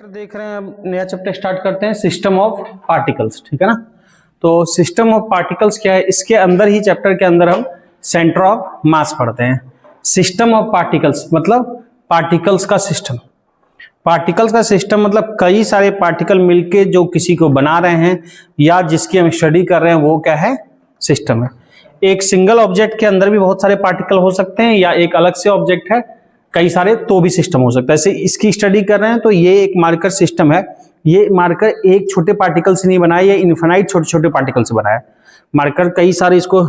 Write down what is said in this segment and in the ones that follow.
Chapter देख रहे हैं, अब नया चैप्टर स्टार्ट करते हैं, सिस्टम ऑफ पार्टिकल्स। ठीक है ना। तो सिस्टम ऑफ पार्टिकल्स क्या है, इसके अंदर ही चैप्टर के अंदर हम सेंटर ऑफ मास पढ़ते हैं। सिस्टम ऑफ पार्टिकल्स मतलब पार्टिकल्स का सिस्टम। पार्टिकल्स का सिस्टम मतलब कई सारे पार्टिकल मिलके जो किसी को बना रहे हैं या जिसकी हम स्टडी कर रहे हैं, वो क्या है, सिस्टम है। एक सिंगल ऑब्जेक्ट के अंदर भी बहुत सारे पार्टिकल हो सकते हैं, या एक अलग से ऑब्जेक्ट है कई सारे तो भी सिस्टम हो सकता है। जैसे इसकी स्टडी कर रहे हैं तो ये एक मार्कर सिस्टम है। ये मार्कर एक छोटे पार्टिकल से नहीं बनाया, ये इनफिनाइट छोटे छोटे पार्टिकल से बनाया है। मार्कर कई सारे, इसको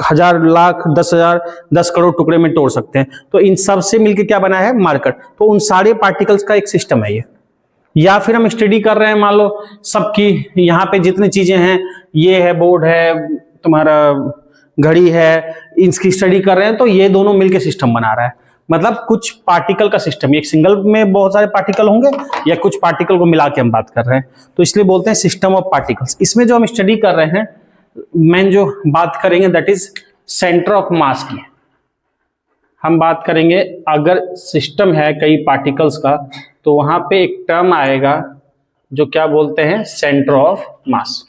हजार, लाख, 10,000, 10 करोड़ टुकड़े में तोड़ सकते हैं। तो इन सब से मिलकर क्या बना है, मार्कर। तो उन सारे पार्टिकल्स का एक सिस्टम है ये। या फिर हम स्टडी कर रहे हैं, मान लो सबकी यहाँ पे जितनी चीजें हैं, ये है बोर्ड है, तुम्हारा घड़ी है, इसकी स्टडी कर रहे हैं तो ये दोनों मिलकर सिस्टम बना रहा है। मतलब कुछ पार्टिकल का सिस्टम, एक सिंगल में बहुत सारे पार्टिकल होंगे या कुछ पार्टिकल को मिला के हम बात कर रहे हैं, तो इसलिए बोलते हैं सिस्टम ऑफ पार्टिकल्स। इसमें जो हम स्टडी कर रहे हैं, मैं जो बात करेंगे दैट इज सेंटर ऑफ मास की। हम बात करेंगे अगर सिस्टम है कई पार्टिकल्स का, तो वहां पे एक टर्म आएगा जो क्या बोलते हैं, सेंटर ऑफ मास।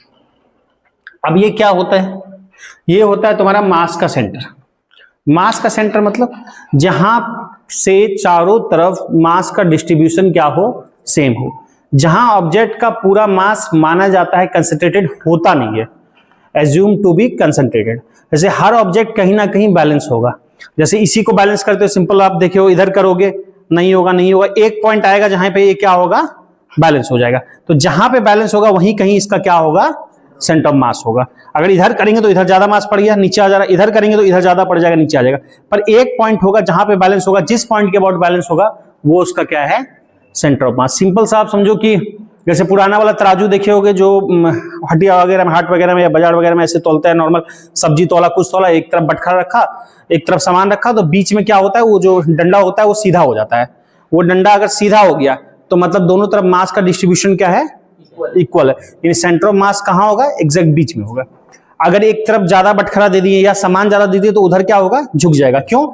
अब ये क्या होता है, ये होता है तुम्हारा मास का सेंटर। मास का सेंटर मतलब जहां से चारों तरफ मास का डिस्ट्रीब्यूशन क्या हो, सेम हो। जहां ऑब्जेक्ट का पूरा मास माना जाता है कंसंट्रेटेड, होता नहीं है, एज्यूम टू बी कंसंट्रेटेड। जैसे हर ऑब्जेक्ट कहीं ना कहीं बैलेंस होगा। जैसे इसी को बैलेंस करते हो, सिंपल आप देखियो, इधर करोगे नहीं होगा, नहीं होगा, एक पॉइंट आएगा जहां पे ये क्या होगा, बैलेंस हो जाएगा। तो जहां पे बैलेंस होगा वहीं कहीं इसका क्या होगा, सेंटर ऑफ मास होगा। अगर इधर करेंगे तो इधर ज्यादा मास पड़ गया, नीचे आ जा रहा है, इधर करेंगे तो इधर ज्यादा पड़ जाएगा, नीचे आ जाएगा। पर एक पॉइंट होगा जहां पे बैलेंस होगा, जिस पॉइंट के अबाउट बैलेंस होगा वो उसका क्या है, सेंटर ऑफ मास। सिंपल सा आप समझो कि जैसे पुराना वाला तराजू देखे होगे जो हटिया वगैरह में, हाट वगैरह में या बाजार वगैरह में ऐसे तोलते हैं, नॉर्मल सब्जी तोला, कुछ तोला, एक तरफ बटखरा रखा, एक तरफ सामान रखा, तो बीच में क्या होता है, वो जो डंडा होता है वो सीधा हो जाता है। वो डंडा अगर सीधा हो गया तो मतलब दोनों तरफ मास का डिस्ट्रीब्यूशन क्या है, इक्वल है। यानी सेंटर ऑफ मास कहां होगा, एग्जैक्ट बीच में होगा। अगर एक तरफ ज्यादा बटखरा दे दिए या सामान ज्यादा दे दिए तो उधर क्या होगा, झुक जाएगा। क्यों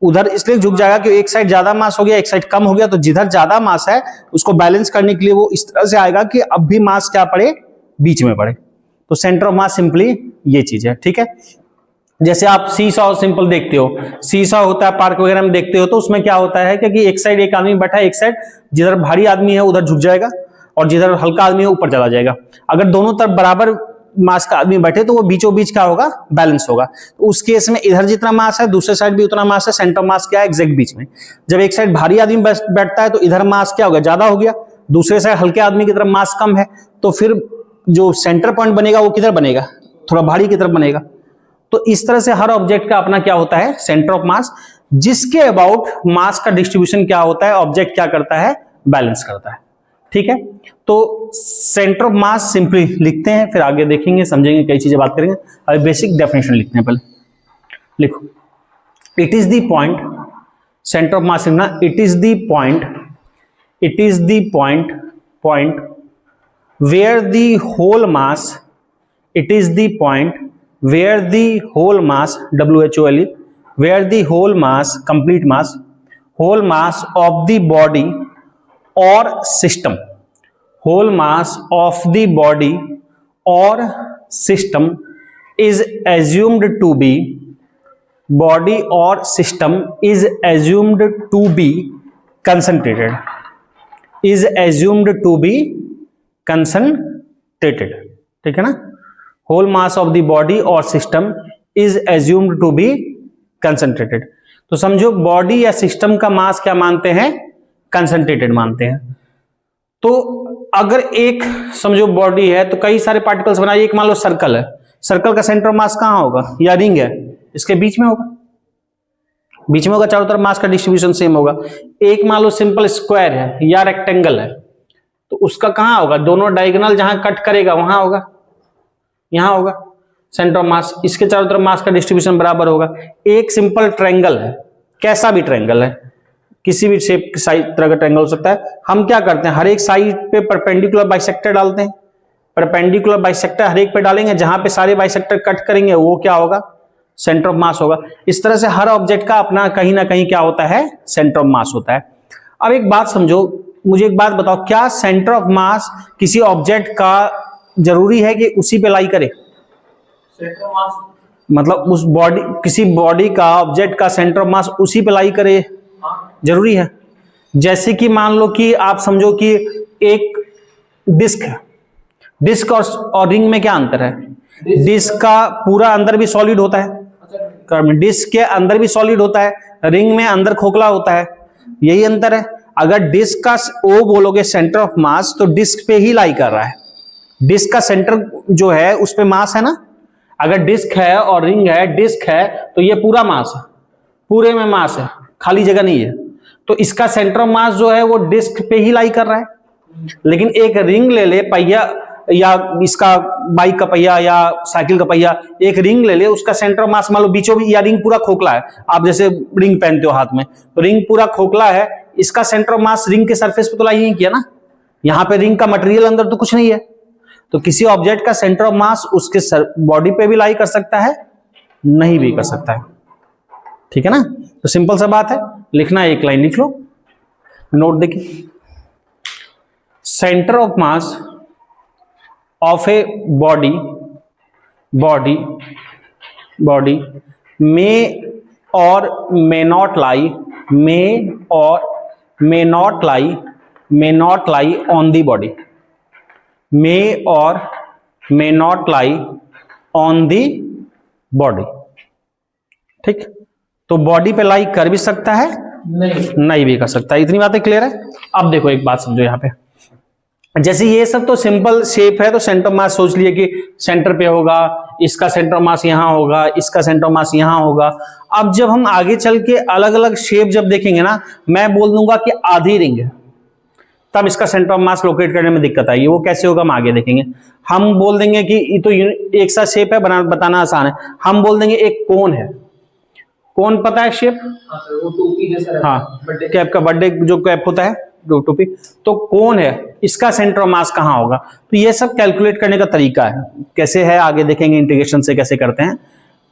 उधर इसलिए झुक जाएगा कि एक साइड ज्यादा मास हो गया, एक साइड कम हो गया। तो जिधर ज्यादा मास है उसको बैलेंस करने के लिए वो इस तरह से आएगा कि अब भी मास क्या पड़े, बीच में पड़े। तो सेंटर ऑफ मास सिंपली ये चीज है। ठीक है। जैसे आप सीसॉ सिंपल देखते हो, सीसॉ होता है पार्क वगैरह में देखते हो, तो उसमें क्या होता है कि एक साइड एक आदमी बैठा है, एक साइड जिधर भारी आदमी है उधर झुक जाएगा और जिधर हल्का आदमी है ऊपर चला जाएगा। अगर दोनों तरफ बराबर मास का आदमी बैठे तो वो बीचों बीच क्या होगा, बैलेंस होगा। तो उस केस में इधर जितना मास है दूसरे साइड भी उतना मास है, सेंटर मास क्या है, एग्जैक्ट बीच में। जब एक साइड भारी आदमी बैठता है तो इधर मास क्या होगा, ज्यादा हो गया, दूसरे साइड हल्के आदमी की तरफ मास कम है, तो फिर जो सेंटर पॉइंट बनेगा वो किधर बनेगा, थोड़ा भारी की तरफ बनेगा। तो इस तरह से हर ऑब्जेक्ट का अपना क्या होता है, सेंटर ऑफ मास, जिसके अबाउट मास का डिस्ट्रीब्यूशन क्या होता है, ऑब्जेक्ट क्या करता है, बैलेंस करता है। ठीक है। तो सेंटर ऑफ मास सिंपली लिखते हैं, फिर आगे देखेंगे, समझेंगे, कई चीजें बात करेंगे। अभी बेसिक डेफिनेशन लिखते हैं, पहले लिखो, it is the point, centre of mass लिखना, it is the point, it is the point where the whole mass, it is the point where the whole mass, WHOLE, where the whole mass, complete mass, whole mass of the body or system, whole mass of the body or system is assumed to be, body or system is assumed to be concentrated, is assumed to be concentrated। ठीक है ना। Whole mass of the body और system is assumed to be concentrated. तो समझो body या system का मास क्या मानते हैं, कंसंट्रेटेड मानते हैं। तो अगर एक समझो बॉडी है तो कई सारे पार्टिकल्स बनाइए, एक मान लो सर्कल है, सर्कल का सेंटर ऑफ मास कहां होगा, या रिंग है, इसके बीच में होगा, बीच में होगा, चारों तरफ मास का डिस्ट्रीब्यूशन सेम होगा। एक मान लो सिंपल स्क्वायर है या रेक्टेंगल है, तो उसका कहां होगा, दोनों डायगोनल जहां कट करेगा वहां होगा, यहां होगा सेंटर ऑफ मास। इसके चारों तरफ मास का डिस्ट्रीब्यूशन बराबर होगा। एक सिंपल ट्रायंगल है, कैसा भी ट्रायंगल है, किसी भी शेप तरह का ट्रायंगल हो सकता है। हम क्या करते हैं, हर एक साइड पे परपेंडिकुलर बाइसेक्टर डालते हैं, परपेंडिकुलर बाइसेक्टर हर एक पे डालेंगे, जहां पे सारे बाइसेक्टर कट करेंगे वो क्या होगा, सेंटर ऑफ मास होगा। इस तरह से हर ऑब्जेक्ट का अपना कहीं ना कहीं क्या होता है, सेंटर ऑफ मास होता है। अब एक बात समझो, मुझे एक बात बताओ, क्या सेंटर ऑफ मास किसी ऑब्जेक्ट का जरूरी है कि उसी पे लाई करे? सेंटर ऑफ मास मतलब उस बॉडी, किसी बॉडी का, ऑब्जेक्ट का सेंटर ऑफ मास उसी पे लाई करे जरूरी है? जैसे कि मान लो कि आप समझो कि एक डिस्क है, डिस्क और रिंग में क्या अंतर है? डिस्क का पूरा अंदर भी सॉलिड होता है, डिस्क के अंदर भी सॉलिड होता है, रिंग में अंदर खोखला होता है, यही अंतर है। अगर डिस्क का ओ बोलोगे सेंटर ऑफ मास, तो डिस्क पे ही लाई कर रहा है, डिस्क का सेंटर जो है उस पे मास है ना। अगर डिस्क है और रिंग है, डिस्क है तो ये पूरा मास है, पूरे में मास है, खाली जगह नहीं है, तो इसका सेंटर ऑफ मास जो है वो डिस्क पे ही लाई कर रहा है। लेकिन एक रिंग ले ले, पहिया या इसका बाइक का पहिया या साइकिल का पहिया, एक रिंग ले ले, उसका सेंटर ऑफ मास मान लो बीचों भी, या रिंग पूरा खोखला है, आप जैसे रिंग पहनते हो हाथ में, तो रिंग पूरा खोखला है, इसका सेंटर ऑफ मास रिंग के सरफेस पे तो लाई नहीं किया ना, यहां पे रिंग का मटेरियल अंदर तो कुछ नहीं है। तो किसी ऑब्जेक्ट का सेंटर ऑफ मास उसके बॉडी पे भी लाई कर सकता है, नहीं भी कर सकता है, ठीक है ना। तो सिंपल सा बात है, लिखना है, एक लाइन लिख लो, नोट देखिए, centre of mass of a body may और may not lie on the body, may और may not lie on the body, ठीक। तो बॉडी पे लाई कर भी सकता है, नहीं भी कर सकता है, इतनी बातें क्लियर है। अब देखो एक बात समझो, यहाँ पे जैसे ये सब तो सिंपल शेप है, तो सेंटर ऑफ मास सोच लिए कि सेंटर पे होगा, इसका सेंटर ऑफ मास यहां होगा, इसका सेंटर ऑफ मास यहां होगा। अब जब हम आगे चल के अलग अलग शेप जब देखेंगे ना, मैं बोल दूंगा कि आधी रिंग है, तब इसका सेंटर ऑफ मास लोकेट करने में दिक्कत आएगी। वो कैसे होगा हम आगे देखेंगे। हम बोल देंगे कि ये तो एक सा शेप है, बताना आसान है। हम बोल देंगे एक कोन है, कोन पता है शेप? वो टोपी जैसा, हाँ, कैप का, बर्थडे जो कैप होता है टोपी, तो कोन है, इसका सेंटर ऑफ मास कहाँ होगा। तो ये सब कैलकुलेट करने का तरीका है, कैसे है आगे देखेंगे, इंटीग्रेशन से कैसे करते हैं।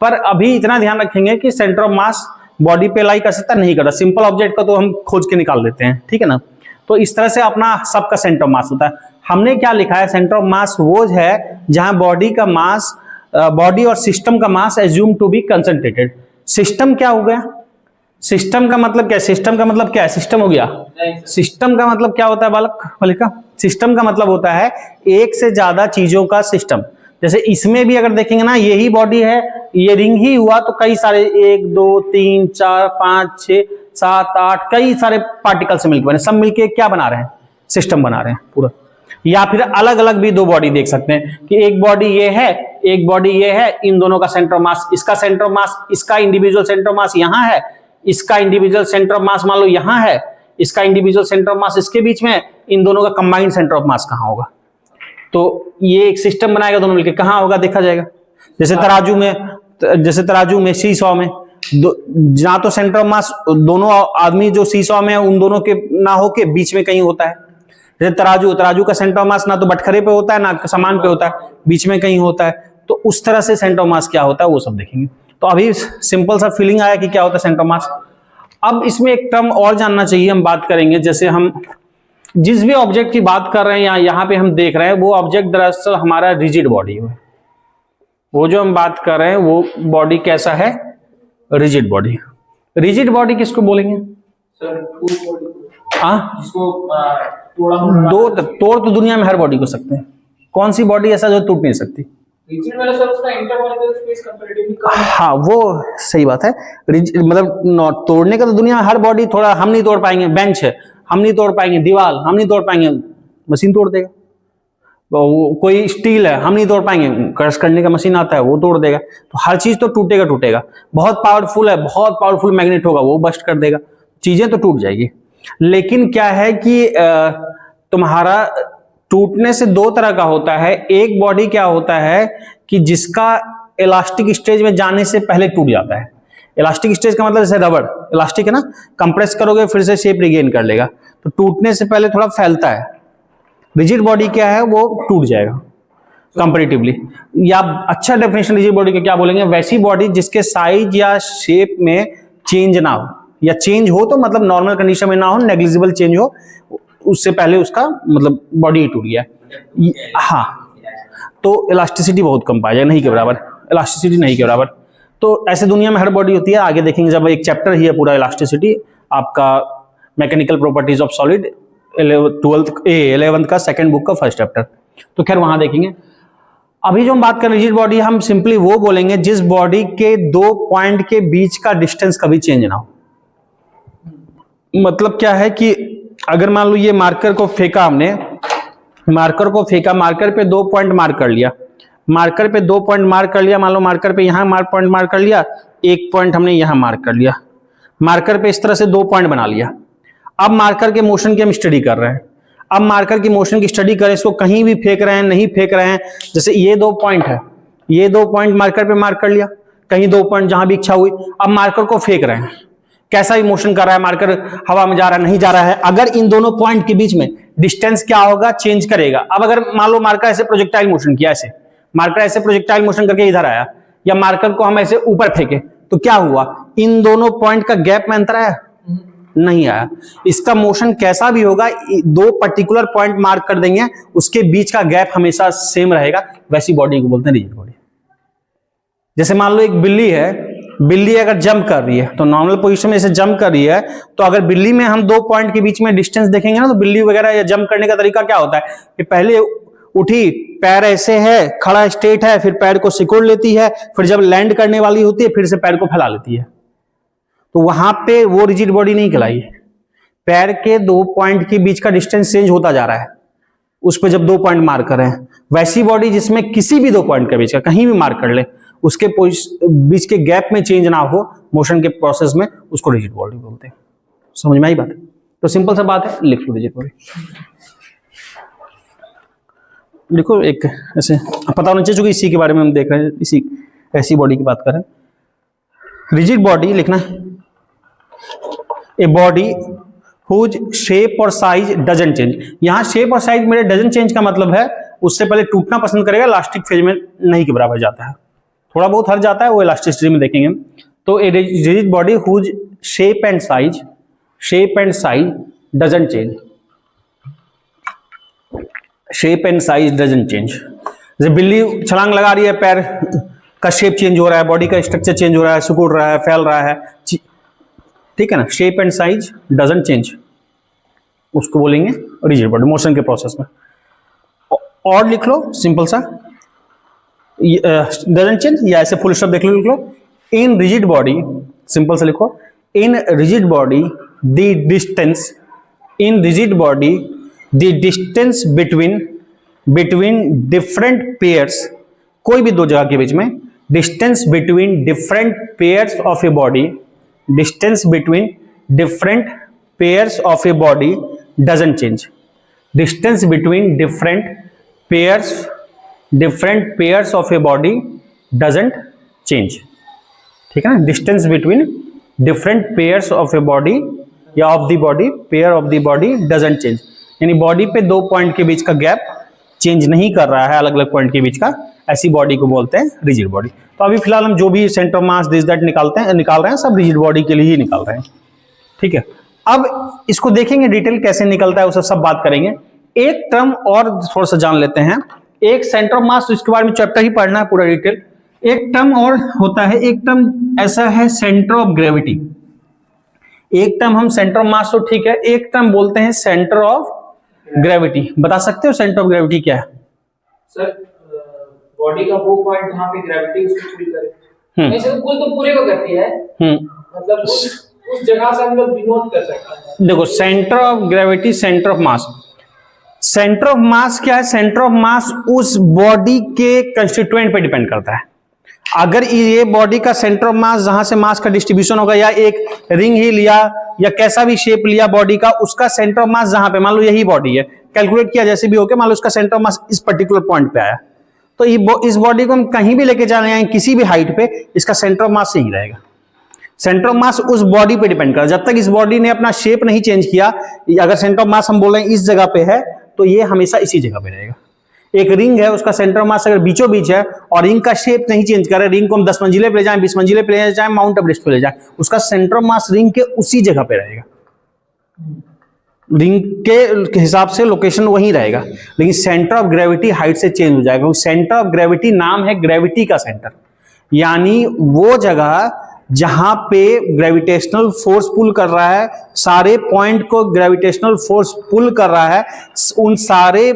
पर अभी इतना ध्यान रखेंगे कि सेंटर ऑफ मास बॉडी पे लाई कर सकता नहीं करता, सिंपल ऑब्जेक्ट का तो हम खोज के निकाल देते हैं, ठीक है ना। तो इस तरह से अपना सबका सेंटर ऑफ मास होता है। हमने क्या लिखा है, सेंटर ऑफ मास वो है जहां बॉडी का मास, बॉडी और सिस्टम का mass assume to be concentrated. System क्या हो गया? सिस्टम का मतलब क्या है? सिस्टम का मतलब क्या है? सिस्टम हो गया। सिस्टम का मतलब क्या होता है बालक बालिका? सिस्टम का मतलब होता है एक से ज्यादा चीजों का सिस्टम। जैसे इसमें भी अगर देखेंगे ना, यही बॉडी है, ये रिंग ही हुआ तो कई सारे 1 2 3 4 5 6 7 8 कई सारे पार्टिकल से मिलकर बने, सब मिलके क्या बना रहे हैं? सिस्टम बना रहे हैं पूरा। या फिर अलग अलग भी दो बॉडी देख सकते हैं कि एक बॉडी ये है, एक बॉडी ये है, इन दोनों का सेंटर ऑफ मास, इसका सेंटर ऑफ मास, इसका इंडिविजुअल सेंटर ऑफ मास यहां है, इसका इंडिविजुअल सेंटर ऑफ मास मान लो यहां है, इसका इंडिविजुअल सेंटर ऑफ मास इसके बीच में, इन दोनों का कंबाइंड सेंटर ऑफ मास कहां होगा। तो ये एक सिस्टम बनाएगा दोनों मिलकर, कहां होगा देखा जाएगा। जैसे तराजू में सीसॉ में ना तो सेंटर ऑफ मास दोनों आदमी जो सीसॉ में है उन दोनों के ना हो के बीच में कहीं होता है। जैसे तराजू का सेंटर ऑफ मास ना तो बटखरे पे होता है ना सामान पे होता है, बीच में कहीं होता है। तो उस तरह से सेंटर ऑफ मास क्या होता है वो सब देखेंगे। तो अभी सिंपल सा फीलिंग आया कि क्या होता है सेंटर ऑफ मास। अब इसमें एक टर्म और जानना चाहिए, हम बात करेंगे। जैसे हम जिस भी ऑब्जेक्ट की बात कर रहे हैं या यहाँ पे हम देख रहे हैं, वो ऑब्जेक्ट दरअसल हमारा रिजिड बॉडी है। वो जो हम बात कर रहे हैं वो बॉडी कैसा है? Rigid body. रिजिड बॉडी किसको बोलेंगे सर? तोड़ तो दुनिया में हर बॉडी को सकते हैं। कौन सी बॉडी ऐसा जो टूट नहीं सकती? रिजिड वाला सर, उसका इंटरमॉलिक्यूलर स्पेस कंपैरेटिवली कम है। हाँ, वो सही बात है। मतलब तोड़ने का तो दुनिया में हर बॉडी, थोड़ा हम नहीं तोड़ पाएंगे, बेंच है हम नहीं तोड़ पाएंगे, दीवार हम नहीं तोड़ पाएंगे, मशीन तोड़ देगा। कोई स्टील है हम नहीं तोड़ पाएंगे, क्रश करने का मशीन आता है वो तोड़ देगा। तो हर चीज तो टूटेगा। बहुत पावरफुल है, बहुत पावरफुल मैग्नेट होगा वो बस्ट कर देगा, चीजें तो टूट जाएगी। लेकिन क्या है कि तुम्हारा टूटने से दो तरह का होता है। एक बॉडी क्या होता है कि जिसका इलास्टिक स्टेज में जाने से पहले टूट जाता है। इलास्टिक स्टेज का मतलब जैसे रबड़ इलास्टिक है ना, कंप्रेस करोगे फिर से शेप रिगेन कर लेगा, तो टूटने से पहले थोड़ा फैलता है। रिजिड बॉडी क्या है? वो टूट जाएगा कंपैरेटिवली। या अच्छा डेफिनेशन रिजिड बॉडी का क्या बोलेंगे? वैसी बॉडी जिसके साइज या शेप में चेंज ना हो, या चेंज हो तो मतलब नॉर्मल कंडीशन में ना हो, नेग्लिजिबल चेंज हो, उससे पहले उसका मतलब बॉडी टूट गया। हाँ, तो इलास्टिसिटी बहुत कम पाया जाए, नहीं के बराबर, इलास्टिसिटी नहीं के बराबर। तो ऐसे दुनिया में हर बॉडी होती है, आगे देखेंगे जब एक चैप्टर ही है पूरा इलास्टिसिटी आपका, mechanical properties of solid, 11th का सेकंड बुक का फर्स्ट चैप्टर, तो खैर वहां देखेंगे। अभी जो हम बात कर रिजिड बॉडी, हम सिंपली वो बोलेंगे जिस बॉडी के दो पॉइंट के बीच का डिस्टेंस कभी चेंज ना हो। मतलब क्या है कि अगर मान लो ये मार्कर को फेंका हमने, मार्कर पे 2 पॉइंट मार्क कर लिया, मान लो मार्कर पे यहाँ पॉइंट मार्क कर लिया, एक पॉइंट हमने यहाँ मार्क कर लिया, मार्कर पे इस तरह से 2 पॉइंट बना लिया। अब मार्कर के मोशन की हम स्टडी कर रहे हैं, अब मार्कर की मोशन की स्टडी करें, इसको कहीं भी फेंक रहे हैं, नहीं फेंक रहे हैं, जैसे ये 2 पॉइंट है, ये 2 पॉइंट मार्कर पे मार्क कर लिया, कहीं 2 पॉइंट जहां भी इच्छा हुई, अब मार्कर को फेंक रहे हैं, कैसा भी मोशन कर रहा है, मार्कर हवा में जा रहा है, नहीं जा रहा है, अगर इन दोनों पॉइंट के बीच में डिस्टेंस क्या होगा, चेंज करेगा। अब अगर मान लो मार्कर ऐसे प्रोजेक्टाइल मोशन किया, ऐसे मार्कर ऐसे प्रोजेक्टाइल मोशन करके इधर आया, या मार्कर को हम ऐसे ऊपर फेंके, तो क्या हुआ, इन दोनों पॉइंट का गैप में अंतर आया, नहीं आया। इसका मोशन कैसा भी होगा, 2 पर्टिकुलर पॉइंट मार्क कर देंगे, उसके बीच का गैप हमेशा सेम रहेगा, वैसी बॉडी को बोलते हैं रिजिड बॉडी। जैसे मान लो एक बिल्ली है, बिल्ली अगर जंप कर रही है तो नॉर्मल पोजीशन में ऐसे जंप कर रही है, तो अगर बिल्ली में हम 2 पॉइंट के बीच में डिस्टेंस देखेंगे ना, तो बिल्ली वगैरह या जंप करने का तरीका क्या होता है कि पहले उठी, पैर ऐसे है, खड़ा स्ट्रेट है, फिर पैर को सिकोड़ लेती है, फिर जब लैंड करने वाली होती है फिर से पैर को फैला लेती है, तो वहां पे वो रिजिड बॉडी नहीं कहलाई। पैर के 2 पॉइंट के बीच का डिस्टेंस चेंज होता जा रहा है, उस पर जब 2 पॉइंट मार्क कर रहे हैं, वैसी बॉडी जिसमें किसी भी 2 पॉइंट के बीच का कहीं भी मार्क कर ले, उसके बीच के गैप में चेंज ना हो मोशन के प्रोसेस में, उसको रिजिड बॉडी बोलते हैं। समझ में आई बात? तो सिंपल सा बात है, लिख लो रिजिड बॉडी, लिखो एक ऐसे, पता होना चाहिए क्योंकि इसी के बारे में हम देख रहे हैं, इसी ऐसी बॉडी की बात कर रहे हैं। रिजिड बॉडी लिखना है, ए बॉडी हुज शेप और साइज डजंट चेंज। यहां शेप और साइज मेरे डजंट चेंज का मतलब है उससे पहले टूटना पसंद करेगा, इलास्टिक फेज में नहीं के बराबर जाता है, थोड़ा बहुत हट जाता है, वो इलास्टिसिटी में देखेंगे। तो a rigid body whose shape and size doesn't change, shape and size doesn't change. जैसे बिल्ली छलांग लगा रही है, पैर का शेप चेंज हो रहा है, बॉडी का स्ट्रक्चर चेंज हो रहा है, सिकुड़ रहा है, फैल रहा है, ठीक है ना, shape and size doesn't change, उसको बोलेंगे रिजिड बॉडी मोशन के प्रोसेस में। और लिख लो सिंपल सा, डजंट चेंज, या ऐसे फुल स्टॉप लिख लो, इन रिजिड बॉडी, सिंपल से लिखो, in rigid body the distance, in rigid body the distance between different pairs, कोई भी 2 जगह के बीच में, distance between different pairs of a body, distance between different pairs of a body doesn't change, distance between different pairs of a body doesn't change, ठीक है ना, distance between different pairs of a body या of the body, pair of the body doesn't change, यानी body पे 2 point के बीच का gap change नहीं कर रहा है, अलग अलग पॉइंट के बीच का, ऐसी बॉडी को बोलते हैं रिजिड बॉडी। तो अभी फिलहाल हम जो भी centre of mass this that निकाल रहे हैं, सब रिजिड बॉडी के लिए ही निकाल रहे हैं, ठीक है। अब इसको देखेंगे डिटेल कैसे निकलता है, उसे सब बात करेंगे। एक टर्म और थोड़ा सा जान लेते हैं, एक सेंटर ऑफ मास, तो इसके बारे में चैप्टर ही पढ़ना है पूरा डिटेल। एक टर्म और होता है, एक टर्म ऐसा है सेंटर ऑफ ग्रेविटी, एक टर्म हम सेंटर ऑफ मास तो ठीक है, एक टर्म बोलते हैं सेंटर ऑफ ग्रेविटी। बता सकते हो सेंटर ऑफ ग्रेविटी क्या है? सर बॉडी का वो पॉइंट जहां पे ग्रेविटी उसको पूरी करे, ऐसे कुल तो पूरे को करती है, मतलब उस जगह से हम लोग डिनोट कर सकते हैं। देखो centre of gravity, centre of mass, centre of मास क्या है? सेंटर ऑफ मास उस बॉडी के कंस्टिट्यूएंट पे डिपेंड करता है। अगर ये बॉडी का सेंटर ऑफ मास जहां से मास का डिस्ट्रीब्यूशन होगा, या एक रिंग ही लिया या कैसा भी शेप लिया बॉडी का, उसका सेंटर ऑफ मास जहां पे, मान लो यही बॉडी है, कैलकुलेट किया जैसे भी होके, मान लो उसका सेंटर ऑफ मास इस पर्टिकुलर पॉइंट पे आया, तो इस बॉडी को हम कहीं भी लेके जाने आए किसी भी हाइट पे, इसका सेंटर ऑफ मास यही रहेगा। सेंटर ऑफ मास उस बॉडी पे डिपेंड करता है, जब तक इस बॉडी ने अपना शेप नहीं चेंज किया, अगर सेंटर ऑफ मास हम बोल रहे हैं इस जगह पे है, तो ये हमेशा इसी जगह पे रहेगा। एक रिंग है, उसका सेंटर ऑफ मास अगर बीचों बीच है और रिंग का शेप नहीं चेंज करे, रिंग को हम 10 मंजिले पे ले जाएं, 20 मंजिले पे ले जाएं, माउंट एवरेस्ट पे ले जाएं, उसका सेंटर ऑफ मास रिंग के उसी जगह पे रहेगा। रिंग के हिसाब से लोकेशन वहीं रहेगा, लेकिन सेंटर ऑफ ग्रेविटी हाइट से चेंज हो जाएगा। सेंटर ऑफ ग्रेविटी नाम है ग्रेविटी का सेंटर, यानी वो जगह जहां पे ग्रेविटेशनल फोर्स पुल कर रहा है, सारे पॉइंट को ग्रेविटेशनल फोर्स पुल कर रहा है, उन सारे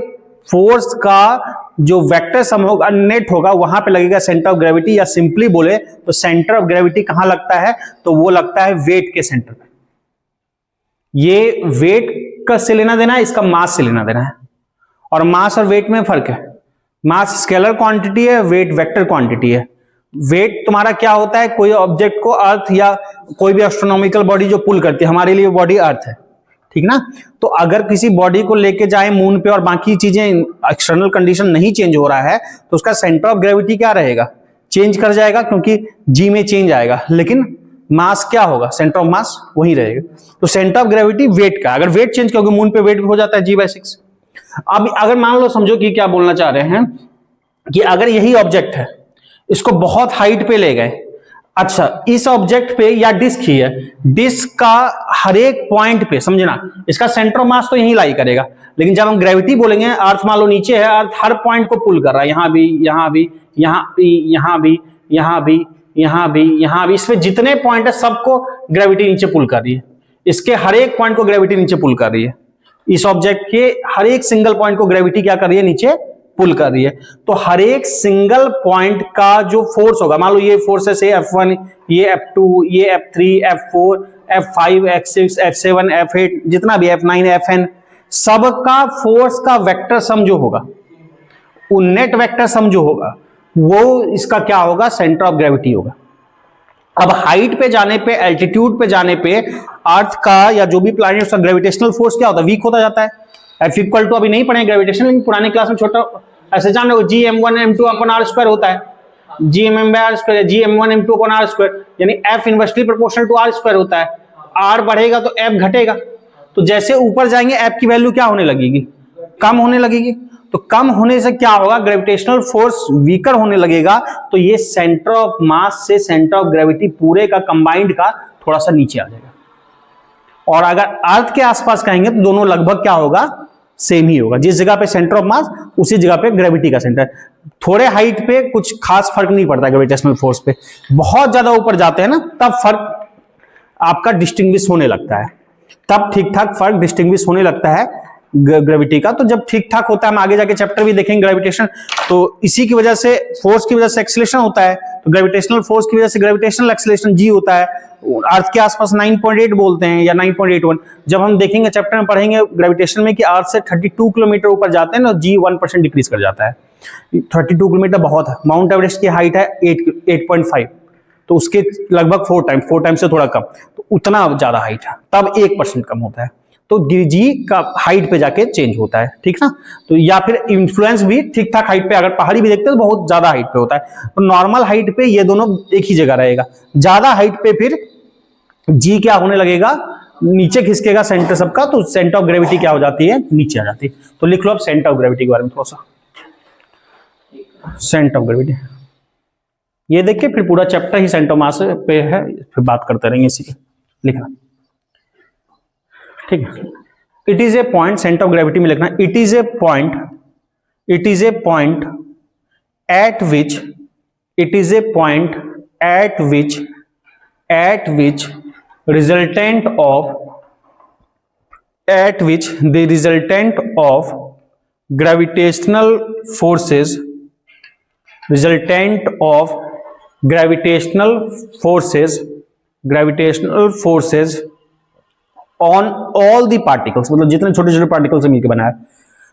फोर्स का जो वेक्टर सम होगा, नेट होगा, वहां पे लगेगा सेंटर ऑफ ग्रेविटी। या सिंपली बोले तो सेंटर ऑफ ग्रेविटी कहां लगता है, तो वो लगता है वेट के सेंटर पे। ये वेट का से लेना देना है, इसका मास से लेना देना है। और मास और वेट में फर्क है, मास स्केलर क्वांटिटी है, वेट वेक्टर क्वांटिटी है। वेट तुम्हारा क्या होता है, कोई ऑब्जेक्ट को अर्थ या कोई भी एस्ट्रोनॉमिकल बॉडी जो पुल करती है, हमारे लिए बॉडी अर्थ है, ठीक ना। तो अगर किसी बॉडी को लेके जाए मून पे और बाकी चीजें एक्सटर्नल कंडीशन नहीं चेंज हो रहा है, तो उसका सेंटर ऑफ ग्रेविटी क्या रहेगा, चेंज कर जाएगा, क्योंकि जी में चेंज आएगा, लेकिन मास क्या होगा, सेंटर ऑफ मास वही रहेगा। तो सेंटर ऑफ ग्रेविटी वेट का, अगर वेट चेंज, क्योंकि मून पे वेट हो जाता है g/6। अब अगर मान लो, समझो कि क्या बोलना चाह रहे हैं कि अगर यही ऑब्जेक्ट है, इसको बहुत हाइट पे ले गए, अच्छा इस ऑब्जेक्ट पे या डिस्क ही है, डिस्क का हर एक पॉइंट पे, समझना, इसका सेंटर ऑफ मास तो यहीं लाई करेगा, लेकिन जब हम ग्रेविटी बोलेंगे, अर्थ मान लो नीचे है, अर्थ हर पॉइंट को पुल कर रहा है, यहां भी, यहां भी, यहां भी, यहां भी, यहां भी, यहां भी, यहां भी, इसमें जितने पॉइंट है सबको ग्रेविटी नीचे पुल कर रही है, इसके हर एक पॉइंट को ग्रेविटी नीचे पुल कर रही है, इस ऑब्जेक्ट के हर एक सिंगल पॉइंट को ग्रेविटी क्या कर रही है, नीचे पुल कर रही है। तो हर एक सिंगल पॉइंट का जो फोर्स होगा, मान लो ये फोर्सेस है F1, ये F2, ये F3, F4, F5, F6, F7, F8, जितना भी F9, Fn, सबका फोर्स का वेक्टर सम जो होगा, वो नेट वेक्टर सम जो होगा, वो इसका क्या होगा, सेंटर ऑफ ग्रेविटी होगा। अब हाइट पे जाने पे, एल्टीट्यूड पे जाने पे अर्थ का या जो भी प्लैनेट का ग्रेविटेशनल फोर्स क्या होता है, वीक होता जाता है। F इक्वल टू, अभी नहीं पढ़े ग्रेविटेशन, लेकिन पुराने क्लास में छोटा ऐसे जान रहे हो, Gm1m2 अपॉन r स्क्वायर होता है, Gmm/r square, Gm1m2 upon r square, यानी F inversely proportional to r square होता है। r बढ़ेगा तो F घटेगा, तो जैसे ऊपर जाएंगे F की वैल्यू क्या होने लगेगी, कम होने लगेगी। तो कम होने से क्या होगा, ग्रेविटेशनल फोर्स वीकर होने लगेगा, तो ये सेंटर ऑफ मास से सेंटर ऑफ ग्रेविटी पूरे का कंबाइंड का थोड़ा सा नीचे आ जाएगा। और अगर अर्थ के आसपास कहेंगे तो दोनों लगभग क्या होगा, सेम ही होगा, जिस जगह पे सेंटर ऑफ मास उसी जगह पे ग्रेविटी का सेंटर। थोड़े हाइट पे कुछ खास फर्क नहीं पड़ता ग्रेविटेशनल फोर्स पे, बहुत ज्यादा ऊपर जाते हैं ना, तब फर्क आपका डिस्टिंग्विश होने लगता है, तब ठीक ठाक फर्क डिस्टिंग्विश होने लगता है ग्रेविटी का। तो जब ठीक ठाक होता है, हम आगे जाके चैप्टर भी देखेंगे ग्रेविटेशन, तो इसी की वजह से, फोर्स की वजह से एक्सीलरेशन होता है, तो ग्रेविटेशनल फोर्स की वजह से ग्रेविटेशनल एक्सीलरेशन g होता है। अर्थ के आसपास 9.8 बोलते हैं या 9.81। जब हम देखेंगे चैप्टर में पढ़ेंगे ग्रेविटेशन में कि अर्थ से 32 किलोमीटर ऊपर जाते हैं ना, g 1% डिक्रीज कर जाता है। 32 किलोमीटर बहुत है, माउंट एवरेस्ट की हाइट है 8.5, तो उसके लगभग 4 टाइम से थोड़ा कम, तो उतना ज्यादा हाइट है, तब 1% कम होता है, तो जी का हाइट पे जाके चेंज होता है, ठीक ना। तो या फिर इन्फ्लुएंस भी ठीक ठाक हाइट पे, अगर पहाड़ी भी देखते हैं तो बहुत ज्यादा हाइट पे होता है, तो नॉर्मल हाइट पे ये दोनों एक ही जगह रहेगा। ज्यादा हाइट पे फिर जी क्या होने लगेगा, नीचे खिसकेगा सेंटर सबका, तो सेंटर ऑफ ग्रेविटी क्या हो जाती है, नीचे आ जाती है। तो लिख लो अब सेंटर ऑफ ग्रेविटी के बारे में थोड़ा सा, सेंटर ऑफ ग्रेविटी ये देखिए, फिर पूरा चैप्टर ही सेंटर ऑफ मास पे है, फिर बात करते रहेंगे इसी पे, लिखना ठीक है। It is a point, centre of gravity में लिखना, it is a point eight which, it is a point eight which resultant of gravitational forces on all the particles, मतलब जितने छोटे छोटे पार्टिकल्स से मिलकर बना है,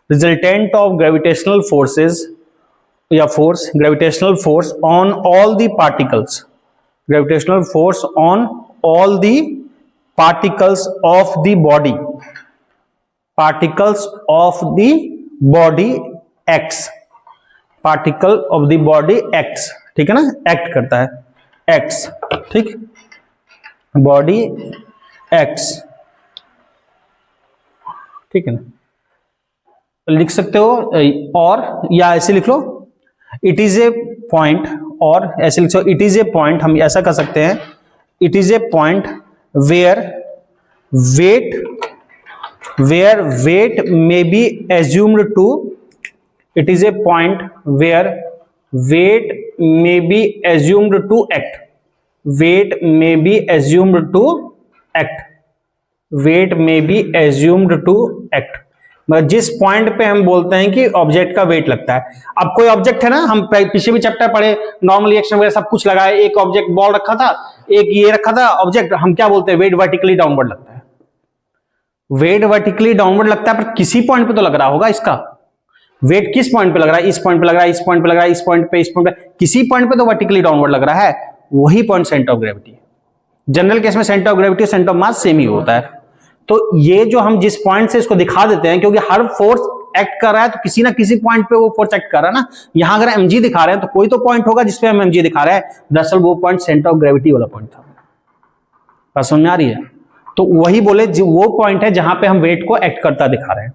रिजल्टेंट ऑफ ग्रेविटेशनल फोर्सेज या force, gravitational force on all the particles, gravitational force on all the particles of the body, particles of the body x, particle of the body x, ठीक है ना, act करता है x, ठीक, body x, ठीक है ना, लिख सकते हो, और या ऐसे लिख लो, इट इज ए पॉइंट, और ऐसे लिख सकते हो, इट इज ए पॉइंट, हम ऐसा कर सकते हैं, it is a point where weight where weight may be assumed to, it is a point where weight may be assumed to act, weight may be assumed to act, weight may be assumed to act, मतलब जिस point पे हम बोलते हैं कि object का wait लगता है। अब कोई ऑब्जेक्ट है ना, हम पीछे भी चैप्टर पढ़े, नॉर्मल रिएक्शन वगैरह सब कुछ लगाए, एक ऑब्जेक्ट बॉल रखा था, एक ये रखा था ऑब्जेक्ट, हम क्या बोलते हैं, वेट वर्टिकली डाउनवर्ड लगता है, वेट वर्टिकली डाउनवर्ड लगता है, पर किसी पॉइंट पे तो लग रहा होगा इसका वेट, किस पॉइंट पे लग रहा है, इस पॉइंट पे लग रहा है, इस पॉइंट पे लग रहा है, इस पॉइंट पे, इस पॉइंट पे, किसी पॉइंट पे तो वर्टिकली डाउनवर्ड लग रहा है, वही पॉइंट सेंटर ऑफ ग्रेविटी है। जनरल केस में centre of gravity centre of mass same ही होता है। तो ये जो हम जिस पॉइंट से इसको दिखा देते हैं, क्योंकि हर फोर्स एक्ट कर रहा है तो किसी ना किसी पॉइंट पे वो फोर्स एक्ट कर रहा है ना, यहां अगर mg दिखा रहे हैं तो कोई तो पॉइंट होगा जिसपे हम mg दिखा रहे हैं, दरअसल वो पॉइंट सेंटर ऑफ ग्रेविटी वाला पॉइंट था। बात समझ में आ रही है? तो वही बोले वो पॉइंट है जहां पे हम वेट को एक्ट करता दिखा रहे हैं।